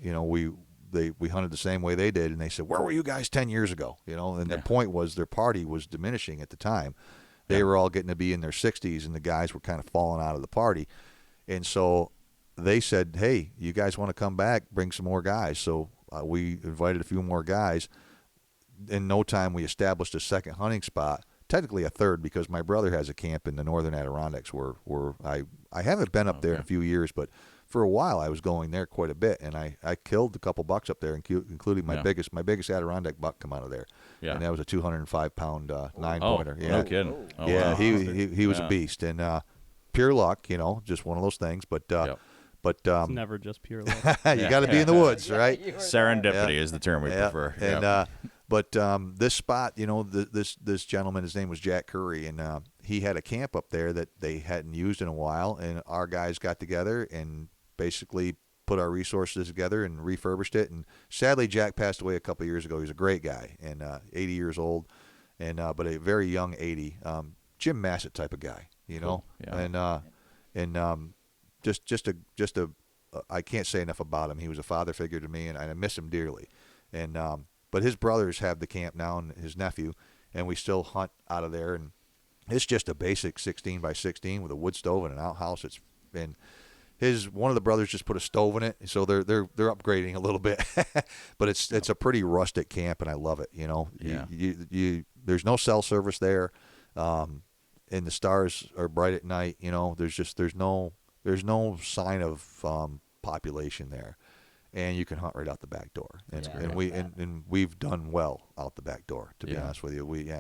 you know, we hunted the same way they did, and they said, where were you guys 10 years ago? You know, and the point was their party was diminishing at the time. They were all getting to be in their 60s, and the guys were kind of falling out of the party. And so they said, hey, you guys want to come back, bring some more guys. So we invited a few more guys. In no time, we established a second hunting spot, technically a third, because my brother has a camp in the northern Adirondacks where I haven't been up there in a few years, but for a while I was going there quite a bit, and I killed a couple bucks up there, including my biggest Adirondack buck come out of there. Yeah. And that was a 205-pound 9-pointer. No kidding. Oh, yeah, wow. he was a beast, and pure luck, you know, just one of those things. But It's never just pure luck. you got to be in the woods, right? Serendipity is the term we prefer. And but this spot, you know, this gentleman, his name was Jack Curry, and he had a camp up there that they hadn't used in a while, and our guys got together and basically put our resources together and refurbished it. And sadly, Jack passed away a couple of years ago. He was a great guy, and 80 years old, and but a very young 80, Jim Massett type of guy, you know. Yeah. And just a I can't say enough about him. He was a father figure to me, and I miss him dearly. And but his brothers have the camp now, and his nephew, and we still hunt out of there. And it's just a basic 16 by 16 with a wood stove and an outhouse. One of the brothers just put a stove in it, so they're upgrading a little bit. But it's a pretty rustic camp, and I love it. You know, you there's no cell service there, and the stars are bright at night. You know, there's no sign of population there, and you can hunt right out the back door. And we've done well out the back door, to be honest with you.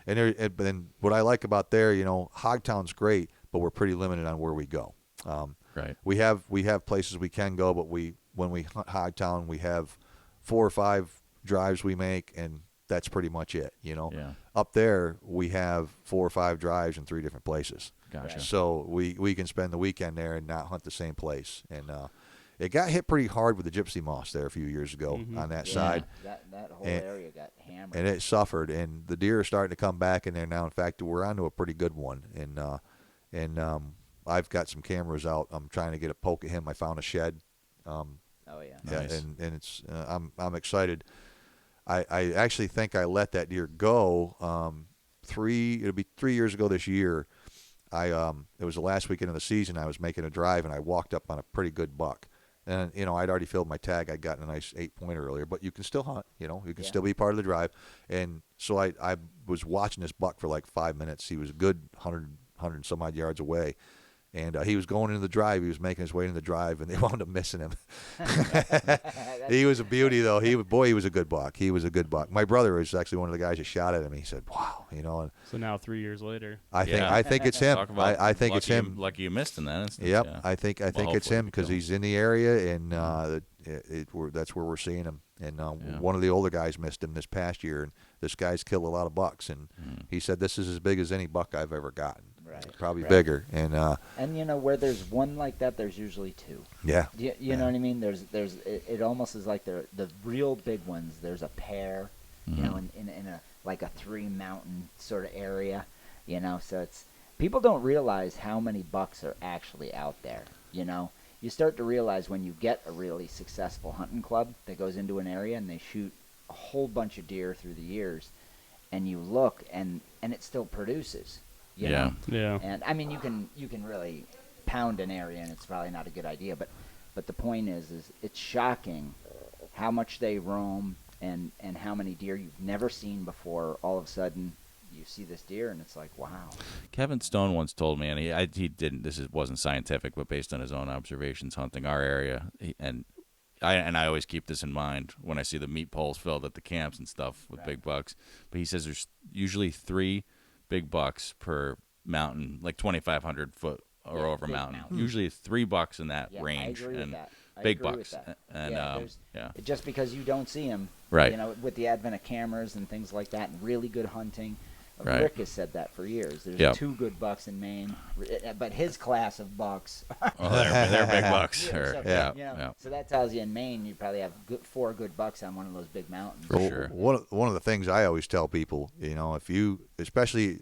And what I like about there, you know, Hogtown's great, but we're pretty limited on where we go. Right. We have places we can go, but when we hunt Hogtown, we have 4 or 5 drives we make, and that's pretty much it. You know, up there we have 4 or 5 drives in 3 different places. Gotcha. So we can spend the weekend there and not hunt the same place. And it got hit pretty hard with the gypsy moss there a few years ago on that side. That whole area got hammered. And it suffered, and the deer are starting to come back in there now. In fact, we're onto a pretty good one. And I've got some cameras out. I'm trying to get a poke at him. I found a shed. Nice. And it's I'm excited. I actually think I let that deer go. It'll be 3 years ago this year. It was the last weekend of the season. I was making a drive, and I walked up on a pretty good buck, And, I'd already filled my tag. I'd gotten a nice 8-pointer earlier, but you can still hunt, you can Yeah. still be part of the drive. And so I was watching this buck for like 5 minutes. He was a good 100 and some odd yards away. And he was going into the drive. He was making his way into the drive, and they wound up missing him. He was a beauty, though. He was a good buck. He was a good buck. My brother was actually one of the guys that shot at him. He said, "Wow," And So now 3 years later. I think it's him. Talk about I think it's him. Lucky you missed in that instance. Yep, yeah. I think it's hopefully him we because kill him. he's in the area, and that's where we're seeing him. And one of the older guys missed him this past year, and this guy's killed a lot of bucks, and he said this is as big as any buck I've ever gotten. Right. Probably Right. bigger, and where there's one like that, there's usually two. yeah, You know what I mean? There's it almost is like the real big ones. There's a pair, in a like a 3 mountain sort of area, So it's people don't realize how many bucks are actually out there. You start to realize when you get a really successful hunting club that goes into an area and they shoot a whole bunch of deer through the years, and you look and it still produces. You know? Yeah. And I mean, you can really pound an area, and it's probably not a good idea. But the point is it's shocking how much they roam and how many deer you've never seen before. All of a sudden, you see this deer, and it's like, wow. Kevin Stone once told me, and he didn't. Wasn't scientific, but based on his own observations hunting our area, I always keep this in mind when I see the meat poles filled at the camps and stuff with big bucks. But he says there's usually 3 big bucks per mountain, like 2,500 foot or over mountain. Usually 3 bucks in that range, I agree and with that. big bucks. And just because you don't see them, right? With the advent of cameras and things like that, and really good hunting. Right. Rick has said that for years. There's 2 good bucks in Maine, but his class of bucks. They're big bucks. So that tells you in Maine you probably have 4 good bucks on one of those big mountains. For sure. One of the things I always tell people, if you, especially,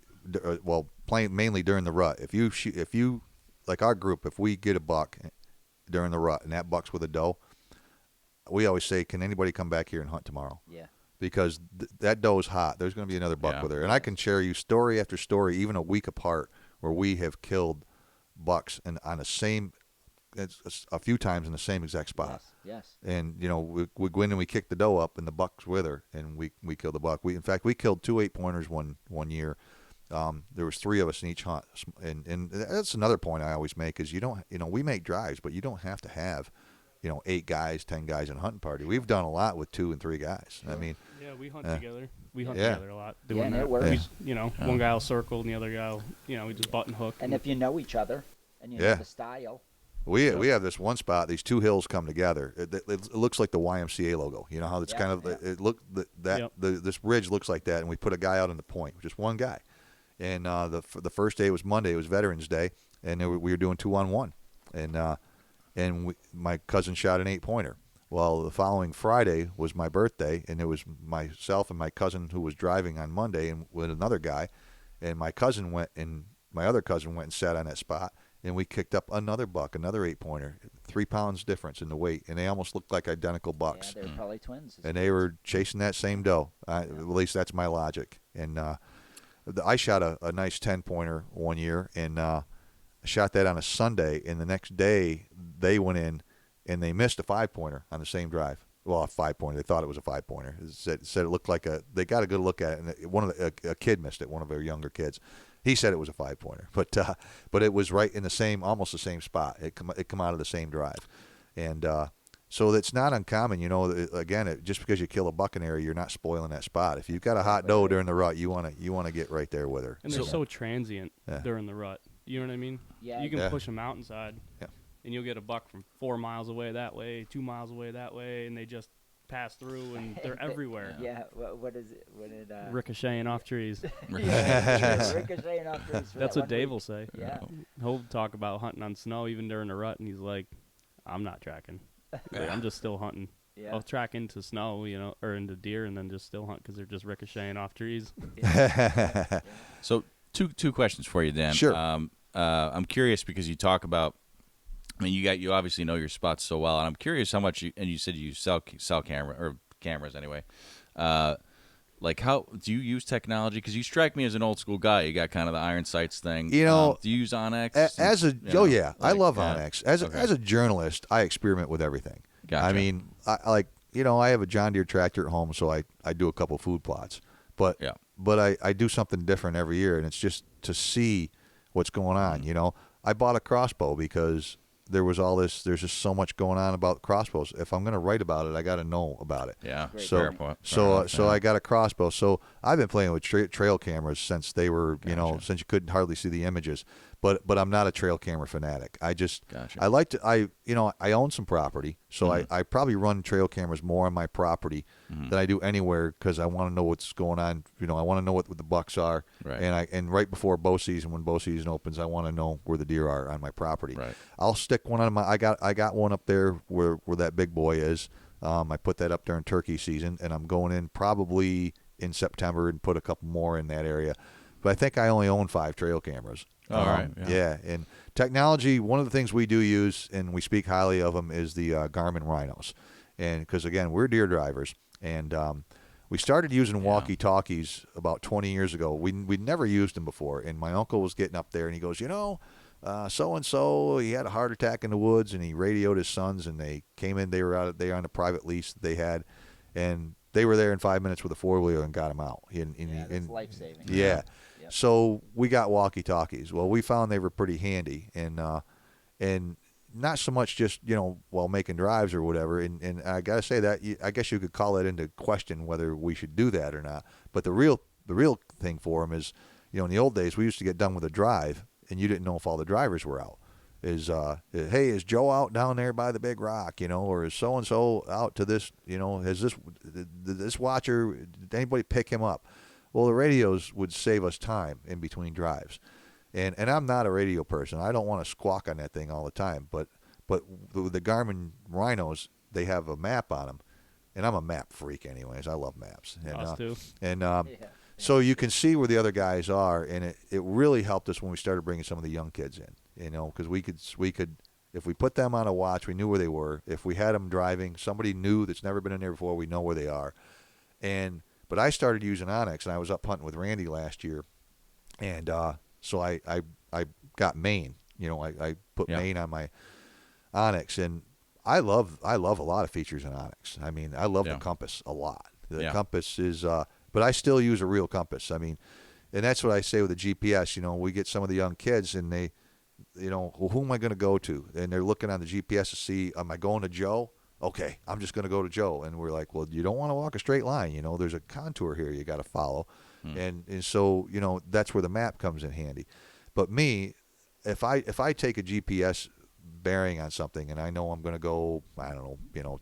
mainly during the rut, if you, like our group, if we get a buck during the rut and that buck's with a doe, we always say, can anybody come back here and hunt tomorrow? Yeah. Because that doe's hot. There's going to be another buck with her. And I can share you story after story, even a week apart, where we have killed bucks and on the same, a few times in the same exact spot. Yes. And, we go in and we kick the doe up and the buck's with her, and we kill the buck. In fact, we killed 2 8-pointers one year. There was 3 of us in each hunt. And that's another point I always make is we make drives, but you don't have to have 8 guys, 10 guys in a hunting party. We've done a lot with 2 and 3 guys. I mean, we hunt together. We hunt together a lot. Doing and that. it works. One guy will circle and the other guy will, we just button hook. And if you know each other and you know the style. We have this one spot. These 2 hills come together. It looks like the YMCA logo. You know how it's kind of this ridge looks like that, and we put a guy out on the point, just one guy. And the first day was Monday. It was Veterans Day, and we were doing 2-on-1, and my cousin shot an 8-pointer. Well, the following Friday was my birthday, and it was myself and my cousin who was driving on Monday, and with another guy, and my other cousin went and sat on that spot, and we kicked up another buck, another 8-pointer, 3 pounds difference in the weight, and they almost looked like identical bucks. Yeah, they were probably twins. And they were chasing that same doe. At least that's my logic. And I shot a nice 10-pointer one year, and I shot that on a Sunday, and the next day they went in and they missed a 5-pointer on the same drive. Well, a 5-pointer. They thought it was a 5-pointer. Said it looked like they got a good look at it, and a kid missed it, one of their younger kids. He said it was a 5-pointer, but it was right in almost the same spot. It come out of the same drive, and so it's not uncommon. Again, just because you kill a buck in an area, you're not spoiling that spot. If you've got a hot doe during the rut, you want to get right there with her. And they're so transient during the rut. You know what I mean? Yeah. You can push a mountainside, and you'll get a buck from 4 miles away that way, 2 miles away that way, and they just pass through, and they're everywhere. Yeah. What is it? What did ricocheting off trees. Ricocheting off trees. That's what Dave will say. Yeah. He'll talk about hunting on snow even during the rut, and he's like, "I'm not tracking. Like, I'm just still hunting. Yeah. I'll track into snow, or into deer, and then just still hunt because they're just ricocheting off trees." So two questions for you, Dan. Sure. I'm curious because you talk about. I mean, you obviously know your spots so well, and I'm curious how much you said you sell cameras anyway. Like, how do you use technology? Because you strike me as an old school guy. You got kind of the iron sights thing. You know, do you use Onyx? I love yeah. Onyx. As a journalist, I experiment with everything. Gotcha. I mean, I have a John Deere tractor at home, so I do a couple food plots. But I do something different every year, and it's just to see what's going on. I bought a crossbow because there's just so much going on about crossbows. If I'm going to write about it, I got to know about it. Yeah. So I got a crossbow. So I've been playing with trail cameras since they were, since you couldn't hardly see the images. But I'm not a trail camera fanatic. I like to I own some property, so I probably run trail cameras more on my property than I do anywhere because I want to know what's going on. I want to know what the bucks are, right. and right before bow season, when bow season opens, I want to know where the deer are on my property. Right. I'll stick one on my. I got one up there where that big boy is. I put that up during turkey season, and I'm going in probably in September and put a couple more in that area. But I think I only own 5 trail cameras. All right. Yeah, and technology, one of the things we do use, and we speak highly of them, is the Garmin Rhinos. And because, again, we're deer drivers, and we started using walkie-talkies about 20 years ago. We'd never used them before, and my uncle was getting up there, and he goes, so-and-so, he had a heart attack in the woods, and he radioed his sons, and they came in. They were on a private lease that they had, and they were there in 5 minutes with a four-wheeler and got him out. That's life-saving. Yeah. Yep. So we got walkie-talkies. Well, we found they were pretty handy, and not so much just while making drives or whatever. And I gotta say that I guess you could call it into question whether we should do that or not. But the real thing for them is, in the old days we used to get done with a drive, and you didn't know if all the drivers were out. Hey, is Joe out down there by the big rock? Or is so and so out to this? Has this watcher? Did anybody pick him up? Well, the radios would save us time in between drives. And I'm not a radio person. I don't want to squawk on that thing all the time. But the Garmin Rhinos, they have a map on them. And I'm a map freak anyways. I love maps. And, Us too. And so you can see where the other guys are. And it really helped us when we started bringing some of the young kids in. Because we could, if we put them on a watch, we knew where they were. If we had them driving, somebody new that's never been in there before, we know where they are. But I started using Onyx, and I was up hunting with Randy last year, and so I got Maine. I put Maine on my Onyx, and I love a lot of features in Onyx. I mean, I love the compass a lot. The compass is, but I still use a real compass. I mean, and that's what I say with the GPS. We get some of the young kids, and they, well, who am I going to go to? And they're looking on the GPS to see, am I going to Joe? Okay, I'm just going to go to Joe. And we're like, well, you don't want to walk a straight line. There's a contour here you got to follow. And so, that's where the map comes in handy. But me, if I take a GPS bearing on something and I know I'm going to go, I don't know,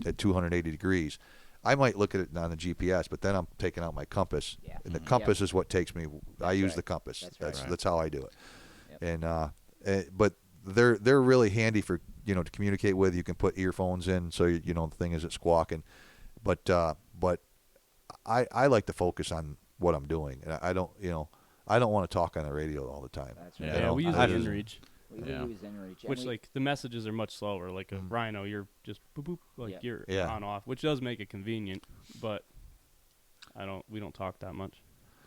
at 280 degrees, I might look at it on the GPS, but then I'm taking out my compass. Yeah. And the compass is what takes me. I use the compass. That's how I do it. Yep. But they're really handy for to communicate with. You can put earphones in, so the thing isn't squawking. But I like to focus on what I'm doing, and I don't want to talk on the radio all the time. That's right. Yeah, we use inReach. We use inReach, which the messages are much slower. Like a Rhino, you're just boop boop, you're on off, which does make it convenient. But we don't talk that much.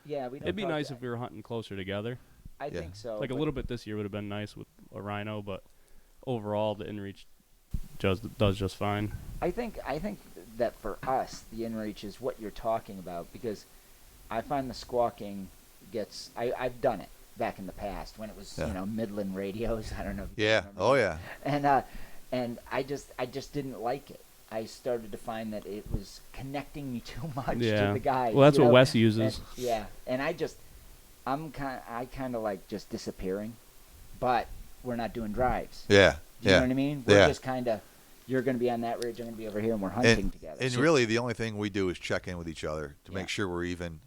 Yeah, we don't. It'd be nice if we were hunting closer together. I think so. Like a little bit this year would have been nice with a Rhino, but overall the inReach does just fine. I think that for us, the inReach is what you're talking about, because I find the squawking gets. I've done it back in the past when it was Midland radios. I don't know. If you remember that. And I just didn't like it. I started to find that it was connecting me too much to the guy. Well, that's what Wes uses. And I kind of like just disappearing, but we're not doing drives. Yeah. Do you know what I mean? We're just kind of, you're going to be on that ridge, I'm going to be over here, and we're hunting together. And really, the only thing we do is check in with each other to make sure we're even.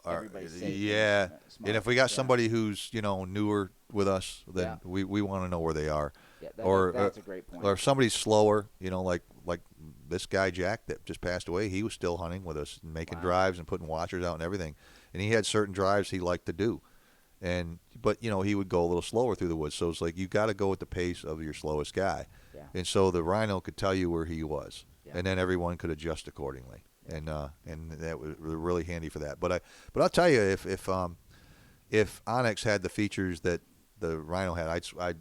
Everybody's safe. Yeah. Smart. And if we got somebody who's newer with us, then we want to know where they are. Yeah, that's a great point. Or if somebody's slower, like this guy Jack that just passed away, he was still hunting with us and making drives and putting watchers out and everything. And he had certain drives he liked to do. But he would go a little slower through the woods. So it's like you got to go at the pace of your slowest guy. Yeah. And so the Rhino could tell you where he was, and then everyone could adjust accordingly. and that was really handy for that. But I'll tell you, if Onyx had the features that the Rhino had, I'd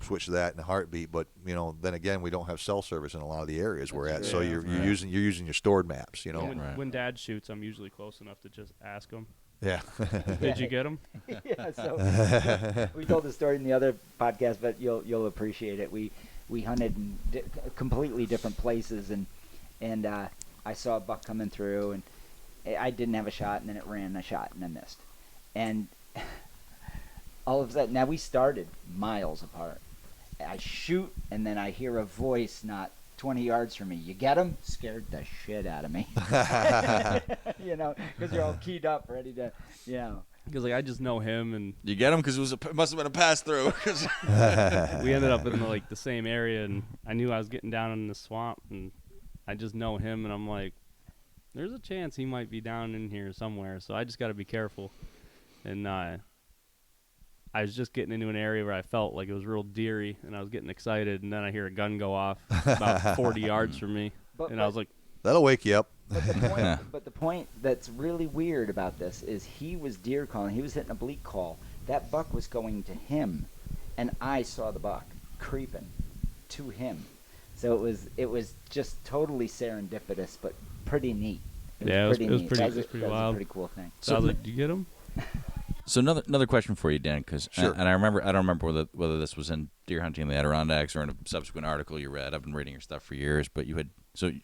switch to that in a heartbeat. But then again, we don't have cell service in a lot of the areas we're at, so you're using your stored maps. When Dad shoots, I'm usually close enough to just ask him. Yeah. Did you get him? Yeah. So we told the story in the other podcast, but you'll appreciate it. We hunted in completely different places, and I saw a buck coming through, and I didn't have a shot, and then it ran, and I shot, and I missed, and all of a sudden, now we started miles apart. I shoot, and then I hear a voice not 20 yards from me. You get him? Scared the shit out of me. Because you're all keyed up, ready to, Because I just know him, and You get him because it must have been a pass through. we ended up in the same area, and I knew I was getting down in the swamp, and I just know him, and I'm like, there's a chance he might be down in here somewhere, so I just got to be careful. And I was just getting into an area where I felt like it was real deery, and I was getting excited, and then I hear a gun go off about 40 yards from me, I was like, that'll wake you up. But the point that's really weird about this is he was deer calling. He was hitting a bleak call. That buck was going to him, and I saw the buck creeping to him. So it was just totally serendipitous, but pretty neat. It was pretty wild. A pretty cool thing. So I was like, "Do you get him?" So another question for you, Dan, because sure. I don't remember whether this was in Deer Hunting in the Adirondacks or in a subsequent article you read. I've been reading your stuff for years, but you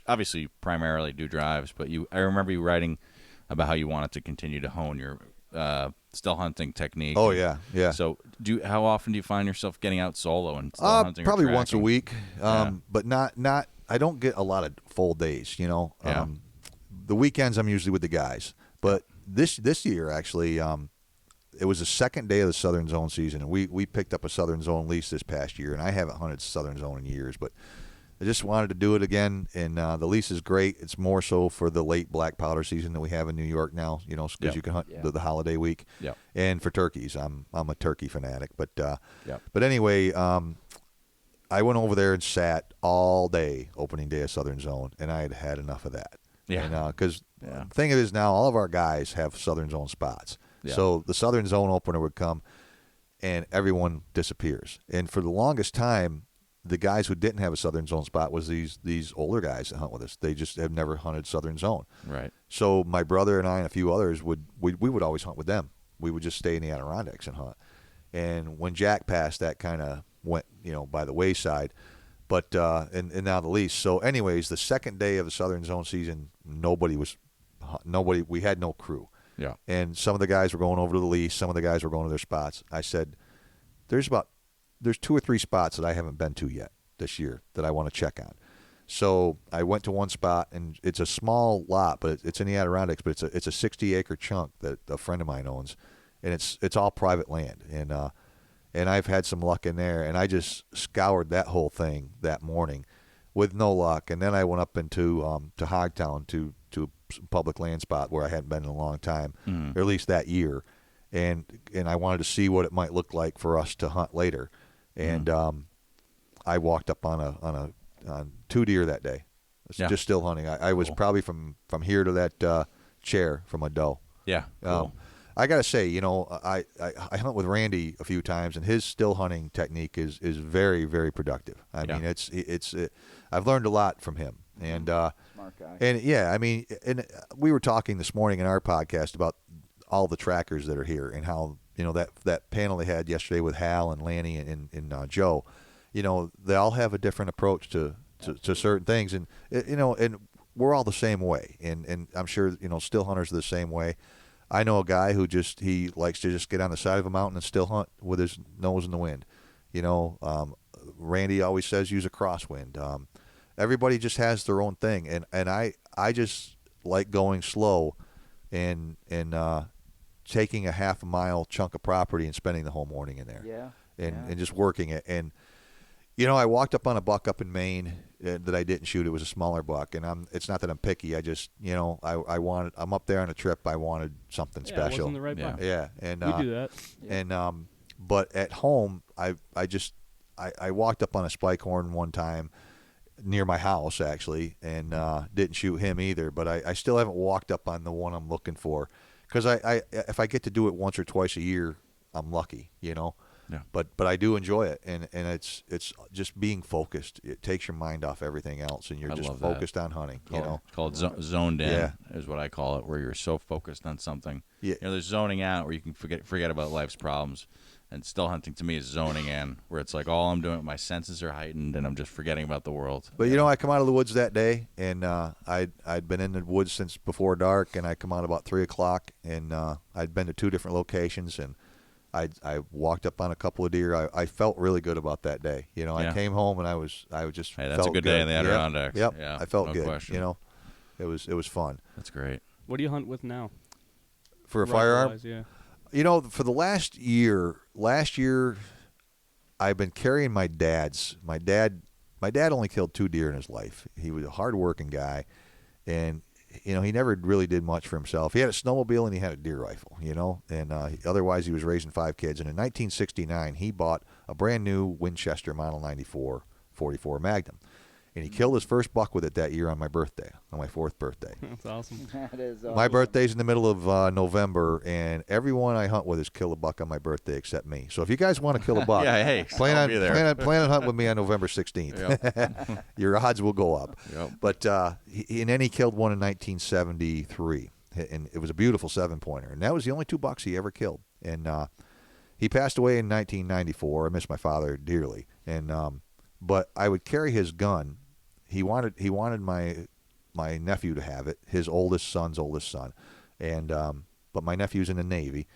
obviously you primarily do drives, but I remember you writing about how you wanted to continue to hone your still hunting technique. Oh yeah. So how often do you find yourself getting out solo and still hunting? Probably or once a tracking? week, but not. I don't get a lot of full days. The weekends I'm usually with the guys, but this year actually. It was the second day of the Southern Zone season, and we picked up a Southern Zone lease this past year, and I haven't hunted Southern Zone in years, but I just wanted to do it again, and the lease is great. It's more so for the late black powder season that we have in New York now, because you can hunt the holiday week, and for turkeys. I'm a turkey fanatic, but anyway, I went over there and sat all day opening day of Southern Zone, and I had enough of that. Because the thing is now all of our guys have Southern Zone spots. Yeah. So the Southern Zone opener would come, and everyone disappears. And for the longest time, the guys who didn't have a Southern Zone spot was these older guys that hunt with us. They just have never hunted Southern Zone. Right. So my brother and I and a few others we would always hunt with them. We would just stay in the Adirondacks and hunt. And when Jack passed, that kind of went by the wayside. But and now the lease. So anyways, the second day of the Southern Zone season, we had no crew. Yeah. And some of the guys were going over to the lease. Some of the guys were going to their spots. I said, there's 2 or 3 spots that I haven't been to yet this year that I want to check on. So I went to one spot, and it's a small lot, but it's in the Adirondacks, but it's a 60-acre chunk that a friend of mine owns, and it's all private land. And I've had some luck in there, and I just scoured that whole thing that morning with no luck. And then I went up into to Hogtown to a public land spot where I hadn't been in a long time, or at least that year, and I wanted to see what it might look like for us to hunt later. And I walked up on 2 deer that day, just still hunting. I was probably from here to that chair from a doe. Yeah, cool. I gotta say, I hunt with Randy a few times, and his still hunting technique is very, very productive. I mean, it's I've learned a lot from him, and smart guy. And and we were talking this morning in our podcast about all the trackers that are here, and how that panel they had yesterday with Hal and Lanny and Joe, they all have a different approach to certain things, and and we're all the same way, and I'm sure still hunters are the same way. I know a guy who he likes to just get on the side of a mountain and still hunt with his nose in the wind. Randy always says use a crosswind. Everybody just has their own thing, and I just like going slow and taking a half a mile chunk of property and spending the whole morning in there. And just working it. And I walked up on a buck up in Maine that I didn't shoot. It was a smaller buck, and it's not that I'm picky. I just I'm up there on a trip. I wanted something special. It wasn't the right buck. Yeah, and we do that. And but at home, I walked up on a spike horn one time, near my house actually, and didn't shoot him either. But I still haven't walked up on the one I'm looking for, because I if I get to do it once or twice a year, I'm lucky, you know. Yeah. But I do enjoy it, and it's just being focused. It takes your mind off everything else, and you're just love that. focused on hunting. You know, It's called zoned in, Yeah. is what I call it, where you're so focused on something. Yeah. You know, there's zoning out where you can forget about life's problems, and still hunting to me is zoning in, where it's like all I'm doing, my senses are heightened, and I'm just forgetting about the world. But you know, I come out of the woods that day, and I'd been in the woods since before dark, and I come out about 3 o'clock, and I'd been to 2 different locations, and I walked up on a couple of deer. I felt really good about that day. You know, Yeah. I came home and I just Hey, that's felt a good day in the Yep. Adirondacks. Yep. Yeah, I felt no good. question. You know, it was fun That's great. What do you hunt with now? for a firearm. Rifle-wise, yeah. You know, for the last year, I've been carrying my dad's. My dad only killed 2 deer in his life. He was a hard-working guy, and you know, he never really did much for himself. He had a snowmobile and he had a deer rifle, you know, and otherwise he was raising 5 kids. And in 1969, he bought a brand new Winchester Model 94 44 Magnum. And he killed his first buck with it that year on my birthday, on my 4th birthday. That's awesome. That is awesome. My birthday's in the middle of November, and everyone I hunt with has killed a buck on my birthday except me. So if you guys want to kill a buck, Yeah, hey, plan I'll on be there. plan on hunting with me on November 16th. Your odds will go up. Yep. But and then he killed one in 1973, and it was a beautiful 7-pointer, and that was the only 2 bucks he ever killed. And he passed away in 1994. I miss my father dearly, and but I would carry his gun. He wanted my nephew to have it, his oldest son's oldest son, and but my nephew's in the Navy,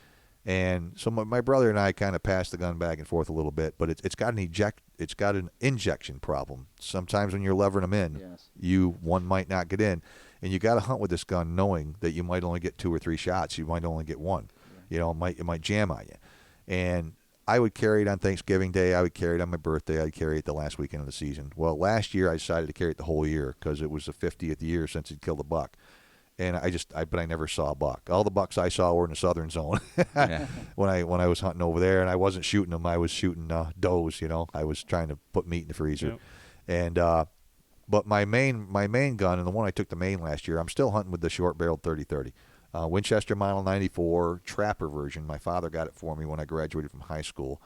and so my brother and I kind of passed the gun back and forth a little bit, but it's got an injection problem. Sometimes when you're levering them in, Yes. one might not get in, and you got to hunt with this gun knowing that you might only get 2 or 3 shots. You might only get 1. You know, it might jam on you, and I would carry it on Thanksgiving Day. I would carry it on my birthday. I'd carry it the last weekend of the season. Well, last year I decided to carry it the whole year because it was the 50th year since he'd killed a buck. And but I never saw a buck. All the bucks I saw were in the southern zone Yeah. when I was hunting over there, and I wasn't shooting them. I was shooting does. You know, I was trying to put meat in the freezer. Yep. And but my main gun, and the one I took to Maine last year, I'm still hunting with the short-barreled 30-30. Winchester Model 94 Trapper version. My father got it for me when I graduated from high school,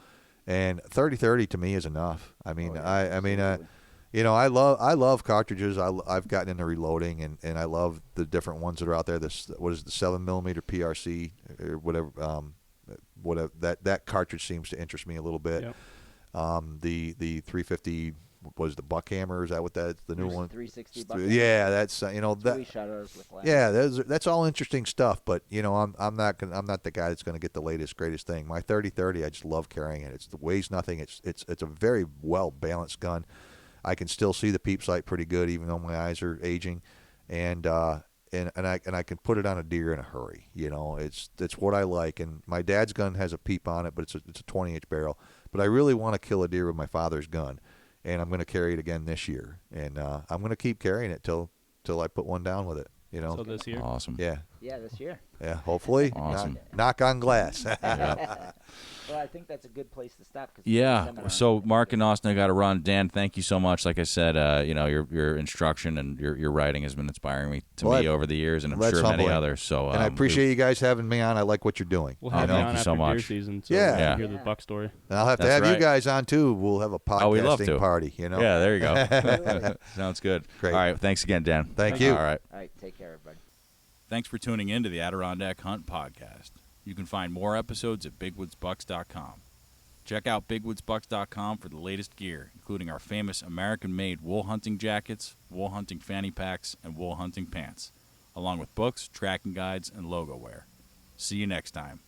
and 30-30 to me is enough. I mean, you know, I love cartridges. I've gotten into reloading, and I love the different ones that are out there. The 7mm PRC or whatever. That cartridge seems to interest me a little bit. Yep. The 350 was the Buckhammer. Is that what that's the new one? 360 Buckhammer. Yeah, that's you know that. We shot ours with last. Yeah, that's all interesting stuff, but you know, I'm not the guy that's going to get the latest greatest thing. My 30-30, I just love carrying it. It weighs nothing. It's a very well balanced gun. I can still see the peep sight pretty good, even though my eyes are aging, and I can put it on a deer in a hurry. You know, it's what I like. And my dad's gun has a peep on it, but it's a 20-inch barrel. But I really want to kill a deer with my father's gun, and I'm going to carry it again this year, and I'm going to keep carrying it till I put one down with it. You know. So this year. Awesome. Yeah. Yeah, this year. Yeah. Hopefully. Awesome. Knock on glass. Well, I think that's a good place to stop. Cause Yeah. So Mark and Austin, I got to run. Dan, thank you so much. Like I said, you know, your instruction and your writing has been inspiring me over the years, and I'm that's sure many humbling. others. So And I appreciate you guys having me on. I like what you're doing. We'll Oh, have you thank on you after so deer much. season. So Yeah. we Yeah. can hear the buck story. And I'll have to That's have you right. guys on too. We'll have a Oh, we'd love podcasting to. party. You know. Yeah, there you go. Sounds good. Great. All right. Thanks again, Dan. Thank you. All right. All right, take care, everybody. Thanks for tuning in to the Adirondack Hunt Podcast. You can find more episodes at bigwoodsbucks.com. Check out bigwoodsbucks.com for the latest gear, including our famous American-made wool hunting jackets, wool hunting fanny packs, and wool hunting pants, along with books, tracking guides, and logo wear. See you next time.